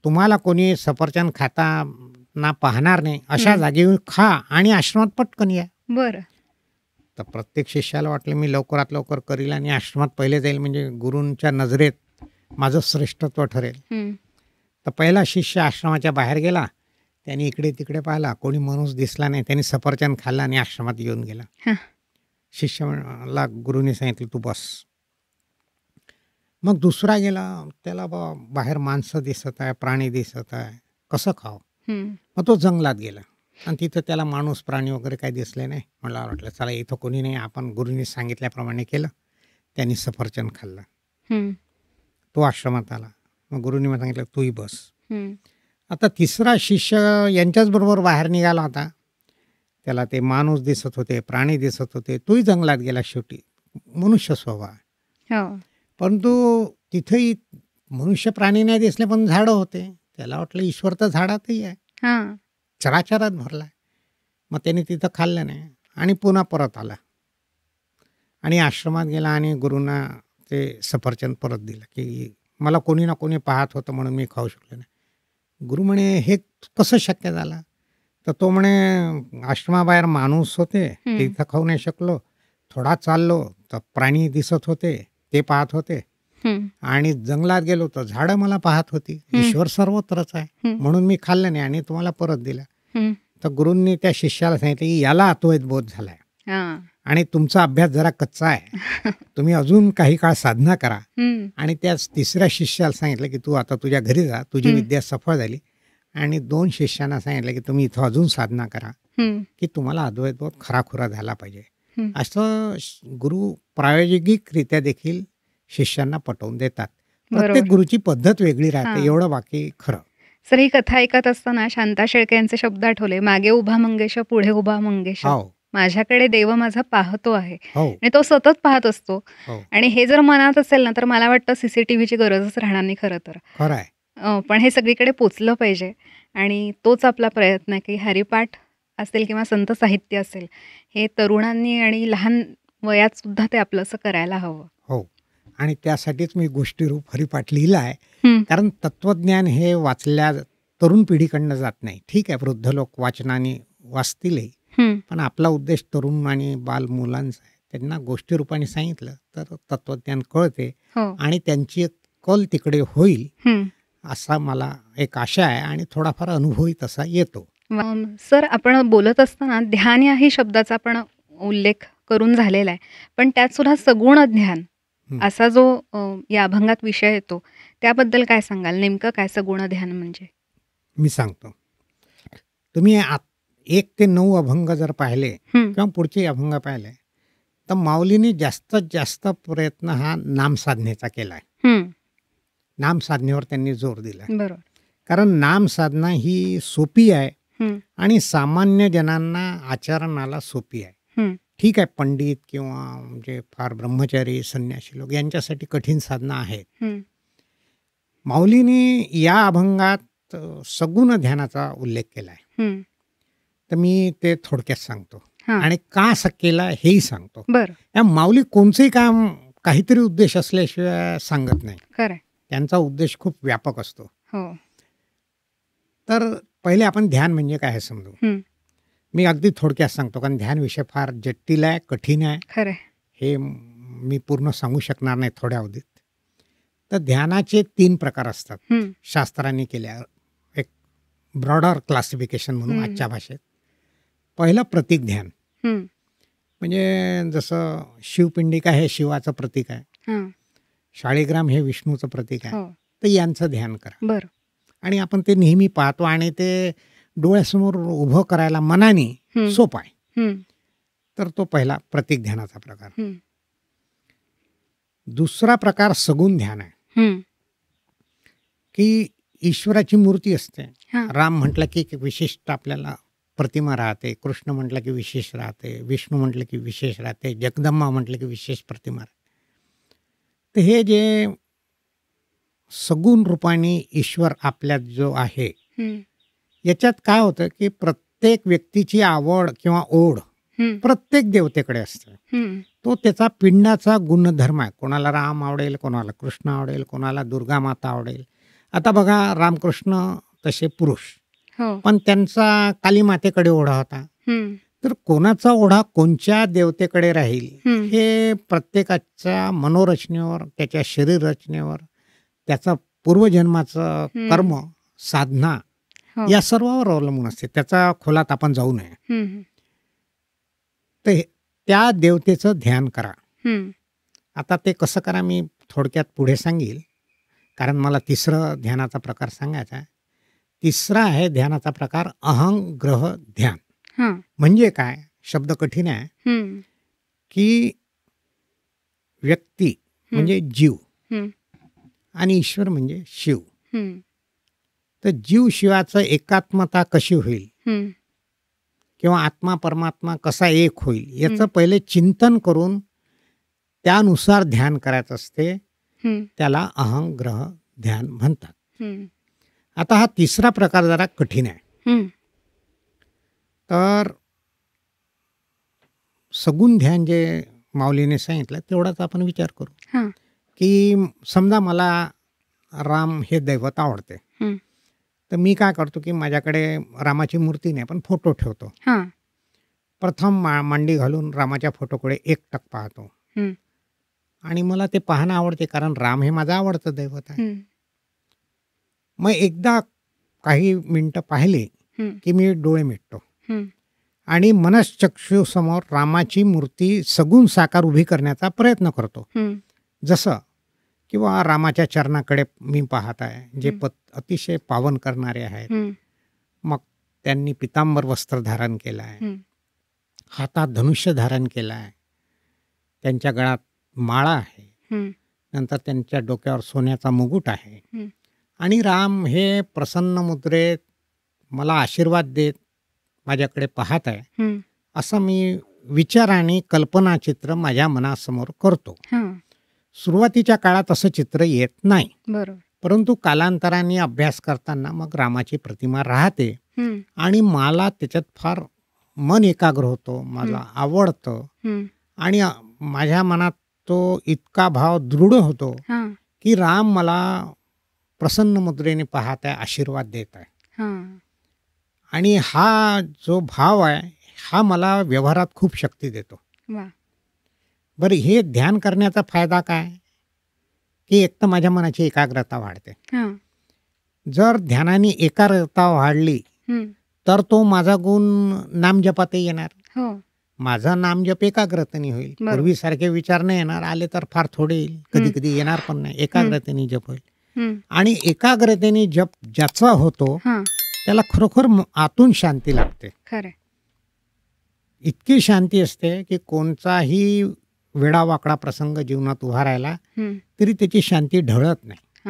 तुम्हाला कोणी सफरचंद खाताना पाहणार नाही अशा जागेवर खा आणि आश्रमात पटकन या. बरं. तर प्रत्येक शिष्याला वाटलं मी लवकरात लवकर करील आणि आश्रमात पहिले जाईल म्हणजे गुरूंच्या नजरेत माझं श्रेष्ठत्व ठरेल. तर पहिला शिष्य आश्रमाच्या बाहेर गेला. त्यांनी इकडे तिकडे पाहिला, कोणी माणूस दिसला नाही. त्यांनी सफरचंद खाल्ला आणि आश्रमात येऊन गेला. शिष्याला गुरुनी सांगितलं तू बस. मग दुसरा गेला, त्याला बाहेर माणसं दिसत आहे, प्राणी दिसत आहे, कसं खाव. मग तो जंगलात गेला आणि तिथं त्याला माणूस प्राणी वगैरे काही दिसले नाही. मला वाटलं चला इथं कोणी नाही, आपण गुरुनी सांगितल्याप्रमाणे केलं. त्यांनी सफरचंद खाल्लं. तो आश्रमात आला. मग गुरुनी मला सांगितलं तूही बस. आता तिसरा शिष्य यांच्याच बरोबर बाहेर निघाला होता. त्याला ते माणूस दिसत होते, प्राणी दिसत होते. तोही जंगलात गेला. शेवटी मनुष्य स्वभाव. परंतु तिथेही मनुष्य प्राणी नाही दिसले पण झाडं होते. त्याला वाटलं ईश्वर तर झाडातही आहे, चराचरात भरलाय. मग त्याने तिथं खाल्लं नाही आणि पुन्हा परत आला आणि आश्रमात गेला आणि गुरुंना ते सफरचंद परत दिलं की मला कोणी ना कोणी पाहत होतं म्हणून मी खाऊ शकलो नाही. गुरु म्हणे हे कसं शक्य झालं. तर तो म्हणे आश्रमाबाहेर माणूस होते तिथं खाऊ नाही शकलो. थोडा चाललो तर प्राणी दिसत होते ते पाहत होते आणि जंगलात गेलो तर झाडं मला पाहत होती. ईश्वर सर्वत्रच आहे म्हणून मी खाल्लं नाही आणि तुम्हाला परत दिलं. तर गुरूंनी त्या शिष्याला सांगितलं की याला अद्वैत बोध झालाय आणि तुमचा अभ्यास जरा कच्चा आहे, तुम्ही अजून काही काळ साधना करा. आणि त्या तिसऱ्या शिष्याला सांगितलं की तू आता तुझ्या घरी जा, तुझी विद्या सफळ झाली. आणि 2 शिष्यांना सांगितलं की तुम्ही इथं अजून साधना करा की तुम्हाला अद्वैत बोध खराखुरा झाला पाहिजे. असं गुरु प्रायोगिकरित्या देखील शिष्यांना पटवून देतात. प्रत्येक गुरुची पद्धत वेगळी राहते, एवढं बाकी खरं. सर ही कथा ऐकत असताना शांता शेळके यांचे शब्द आठवले, मागे उभा मंगेश पुढे उभा मंगेश, माझ्याकडे देव माझा पाहतो आहे. आणि तो सतत पाहत असतो. आणि हे जर मनात असेल ना तर मला वाटतं सीसीटीव्हीची गरजच राहणार नाही खरं तर. खरं आहे. पण हे सगळीकडे पोचलं पाहिजे आणि तोच आपला प्रयत्न आहे की हरिपाठ असेल किंवा संत साहित्य असेल हे तरुणांनी आणि लहान वयात सुद्धा ते आपलं असं करायला हवं. हो, आणि त्यासाठीच मी गोष्टीरूप हरिपाठ लिहिला आहे. कारण तत्वज्ञान हे वाचल्या तरुण पिढीकडनं जात नाही. ठीक आहे, वृद्ध लोक वाचनाने वाचतीलही, पण आपला उद्देश तरुण आणि बाल मुलांचा आहे. त्यांना गोष्टी रूपाने सांगितलं तर तत्वज्ञान कळते आणि त्यांची कल तिकडे होईल असा मला एक आशा आहे आणि थोडाफार अनुभवही तसा येतो. सर आपण बोलत असताना ध्यान या ही शब्दाचा आपण उल्लेख करून झालेला आहे, पण त्यात सुद्धा सगुण ध्यान असा जो या अभंगात विषय येतो त्याबद्दल काय सांगाल? नेमकं काय सगुण ध्यान म्हणजे? मी सांगतो. तुम्ही 1 ते 9 अभंग जर पाहिले किंवा पुढचे अभंग पाहिले तर माऊलीने जास्तीत जास्त प्रयत्न हा नाम साधनेचा केलाय. नाम साधनेवर त्यांनी जोर दिला. बरोबर. कारण नाम साधना ही सोपी आहे आणि सामान्य जनांना आचरणाला सोपी आहे. ठीक आहे, पंडित किंवा म्हणजे फार ब्रह्मचारी संन्यासी लोक यांच्यासाठी कठीण साधना आहेत. माऊलीने या अभंगात सगुण ध्यानाचा उल्लेख केला आहे. तर मी ते थोडक्यात सांगतो आणि का असं केला हेही सांगतो. या माऊली कोणचंही काम काहीतरी उद्देश असल्याशिवाय सांगत नाही. त्यांचा उद्देश खूप व्यापक असतो. तर पहिले आपण ध्यान म्हणजे काय हे समजू. मी अगदी थोडक्यात सांगतो, कारण ध्यान विषय फार जटिल आहे, कठीण आहे. हे मी पूर्ण सांगू शकणार नाही थोड्या अवधीत. तर ध्यानाचे 3 प्रकार असतात शास्त्रांनी केल्या, एक ब्रॉडर क्लासिफिकेशन म्हणून आजच्या भाषेत. पहिलं प्रतीक ध्यान, म्हणजे जसं शिवपिंडिका हे शिवाचं प्रतीक आहे, शाळीग्राम हे विष्णूचं प्रतीक आहे. तर यांचं ध्यान करा. आणि आपण ते नेहमी पाहतो आणि ते डोळ्यासमोर उभं करायला मनाने सोपं आहे. तर तो पहिला प्रतीक ध्यानाचा प्रकार. दुसरा प्रकार सगुण ध्यान आहे, की ईश्वराची मूर्ती असते. राम म्हटलं की विशिष्ट आपल्याला प्रतिमा राहते, कृष्ण म्हटलं की विशेष राहते, विष्णू म्हटलं की विशेष राहते, जगदंबा म्हटलं की विशेष प्रतिमा राहते. तर हे जे सगुण रूपाने ईश्वर आपल्यात जो आहे, याच्यात काय होतं की प्रत्येक व्यक्तीची आवड किंवा ओढ प्रत्येक देवतेकडे असते. तो त्याचा पिंडाचा गुणधर्म आहे. कोणाला राम आवडेल, कोणाला कृष्ण आवडेल, कोणाला दुर्गा माता आवडेल. आता बघा, रामकृष्ण तसे पुरुष, पण त्यांचा काली मातेकडे ओढा होता. तर कोणाचा ओढा कोणत्या देवतेकडे राहील हे प्रत्येकाच्या मनोरचनेवर, त्याच्या शरीर रचनेवर, त्याचा पूर्वजन्माचं कर्म, साधना या सर्वावर अवलंबून असते. त्याचा खोलात आपण जाऊ नये. तर त्या देवतेचं ध्यान करा. आता ते कसं करा मी थोडक्यात पुढे सांगेल, कारण मला तिसरं ध्यानाचा प्रकार सांगायचा आहे. तिसरा आहे ध्यानाचा प्रकार अहंग्रह ध्यान. म्हणजे काय, शब्द कठीण आहे, की व्यक्ती म्हणजे जीव आणि ईश्वर म्हणजे शिव. तर जीव शिवाचं एकात्मता कशी होईल किंवा आत्मा परमात्मा कसा एक होईल याचं पहिले चिंतन करून त्यानुसार ध्यान करायचं असते. त्याला अहंग्रह ध्यान म्हणतात. आता हा तिसरा प्रकार जरा कठीण आहे. तर सगुण ध्यान जे माऊलीने सांगितलं तेवढाच आपण विचार करू. की समजा मला राम हे दैवत आवडते, तर मी काय करतो की माझ्याकडे रामाची मूर्ती नाही पण फोटो ठेवतो. प्रथम मांडी घालून रामाच्या फोटोकडे एकटक पाहतो आणि मला ते पाहणं आवडते, कारण राम हे माझं आवडतं दैवत आहे. मग एकदा काही मिनिटं पाहिले की मी डोळे मिटतो आणि मनश्चक्षुसमोर रामाची मूर्ती सगुण साकार उभी करण्याचा प्रयत्न करतो. जसं किंवा रामाच्या चरणाकडे मी पाहत आहे, जे अतिशय पावन करणारे आहेत. मग त्यांनी पितांबर वस्त्र धारण केलं आहे, हातात धनुष्य धारण केलं आहे, त्यांच्या गळ्यात माळा आहे, नंतर त्यांच्या डोक्यावर सोन्याचा मुकुट आहे आणि राम हे प्रसन्न मुद्रेत मला आशीर्वाद देत माझ्याकडे पाहत आहे, असं मी विचार आणि कल्पनाचित्र माझ्या मनासमोर करतो. सुरुवातीच्या काळात असं चित्र येत नाही, परंतु कालांतराने अभ्यास करताना मग रामाची प्रतिमा राहते आणि मला त्याच्यात फार मन एकाग्र होतो, मला आवडतं आणि माझ्या मनात तो इतका भाव दृढ होतो की राम मला प्रसन्न मुद्रेने पाहत आहे, आशीर्वाद देत आहे. आणि हा जो भाव आहे हा मला व्यवहारात खूप शक्ती देतो. बरं, हे ध्यान करण्याचा फायदा काय, की एक तर माझ्या मनाची एकाग्रता वाढते. जर ध्यानाने एकाग्रता वाढली तर तो माझा गुण नामजपातही येणार. माझा नामजप एकाग्रतेने होईल. पूर्वीसारखे विचार नाही येणार, आले तर फार थोडे येईल, कधी कधी येणार पण नाही. एकाग्रतेने जप होईल आणि एकाग्रतेने जप ज्याचा होतो त्याला खरोखर आतून शांती लागते. इतकी शांती असते की कोणताही वेडावाकडा प्रसंग जीवनात उभा राहिला तरी त्याची शांती ढळत नाही.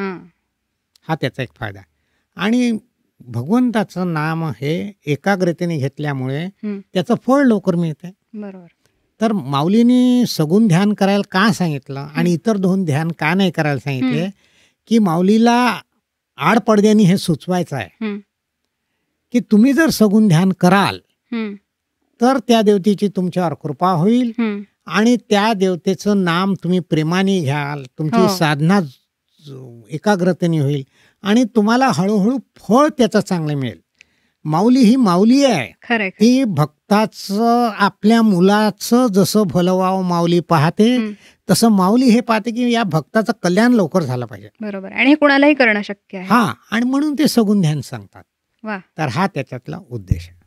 हा त्याचा एक फायदा. आणि भगवंताचं नाम हे एकाग्रतेने घेतल्यामुळे त्याचं फळ लवकर मिळते. बरोबर. तर माऊलींनी सगुण ध्यान करायला का सांगितलं आणि इतर 2 ध्यान का नाही करायला सांगितले, की माऊलीला आडपडद्यानी हे सुचवायचं आहे की तुम्ही जर सगुण ध्यान कराल तर त्या देवतेची तुमच्यावर कृपा होईल आणि त्या देवतेचं नाम तुम्ही प्रेमाने घ्याल, तुमची साधना एकाग्रतेने होईल आणि तुम्हाला हळूहळू फळ त्याचं चांगलं मिळेल. माऊली ही माऊली आहे, ती भक्ताचं आपल्या मुलाचं जसं भलं व्हावं माऊली पाहते, तसं माऊली हे पाहते की या भक्ताचं कल्याण लवकर झालं पाहिजे. बरोबर. आणि हे कुणालाही करणं शक्य आहे. हा, आणि म्हणून ते सगुण ध्यान सांगतात. वा. तर हा त्याच्यातला उद्देश आहे.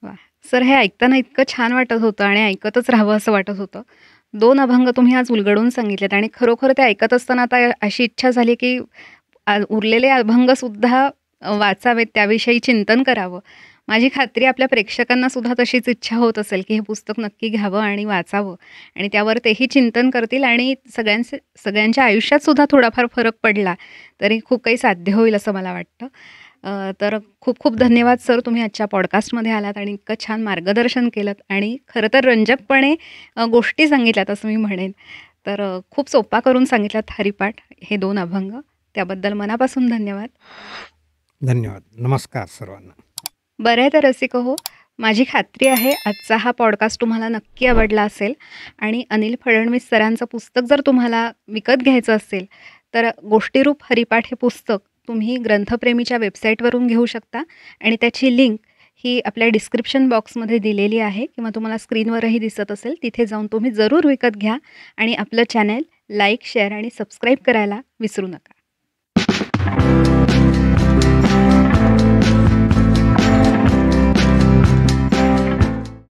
वा सर, हे ऐकताना इतकं छान वाटत होतं आणि ऐकतच राहावं असं वाटत होतं. 2 अभंग तुम्ही आज उलगडून सांगितलेत आणि खरोखर ते ऐकत असताना आता अशी इच्छा झाली की उरलेले अभंग सुद्धा वाचावेत, त्याविषयी चिंतन करावं. माझी खात्री आपल्या प्रेक्षकांना सुद्धा तशीच इच्छा होत असेल की हे पुस्तक नक्की घ्यावं आणि वाचावं आणि त्यावर तेही चिंतन करतील आणि सगळ्यांच्या आयुष्यात सुद्धा थोडाफार फरक पडला तरी खूप काही साध्य होईल असं मला वाटतं. तर खूप खूप धन्यवाद सर, तुम्ही आजच्या पॉडकास्टमध्ये आलात आणि इतकं छान मार्गदर्शन केलं आणि खरं तर रंजकपणे गोष्टी सांगितल्यात असं मी म्हणेन. तर खूप सोपा करून सांगितल्यात हरिपाठ हे 2 अभंग, त्याबद्दल मनापासून धन्यवाद. धन्यवाद. नमस्कार सर्वांना. बरं आहे तर रसिक हो, माझी खात्री आहे आजचा हा पॉडकास्ट तुम्हाला नक्की आवडला असेल आणि अनिल फडणवीस सरांचं पुस्तक जर तुम्हाला विकत घ्यायचं असेल तर गोष्टीरूप हरिपाठ हे पुस्तक तुम्ही ग्रंथप्रेमीच्या वेबसाईटवरून घेऊ शकता आणि त्याची लिंक ही आपल्या डिस्क्रिप्शन बॉक्समध्ये दिलेली आहे किंवा तुम्हाला स्क्रीनवरही दिसत असेल, तिथे जाऊन तुम्ही जरूर विकत घ्या आणि आपलं चॅनल लाईक, शेअर आणि सबस्क्राईब करायला विसरू नका.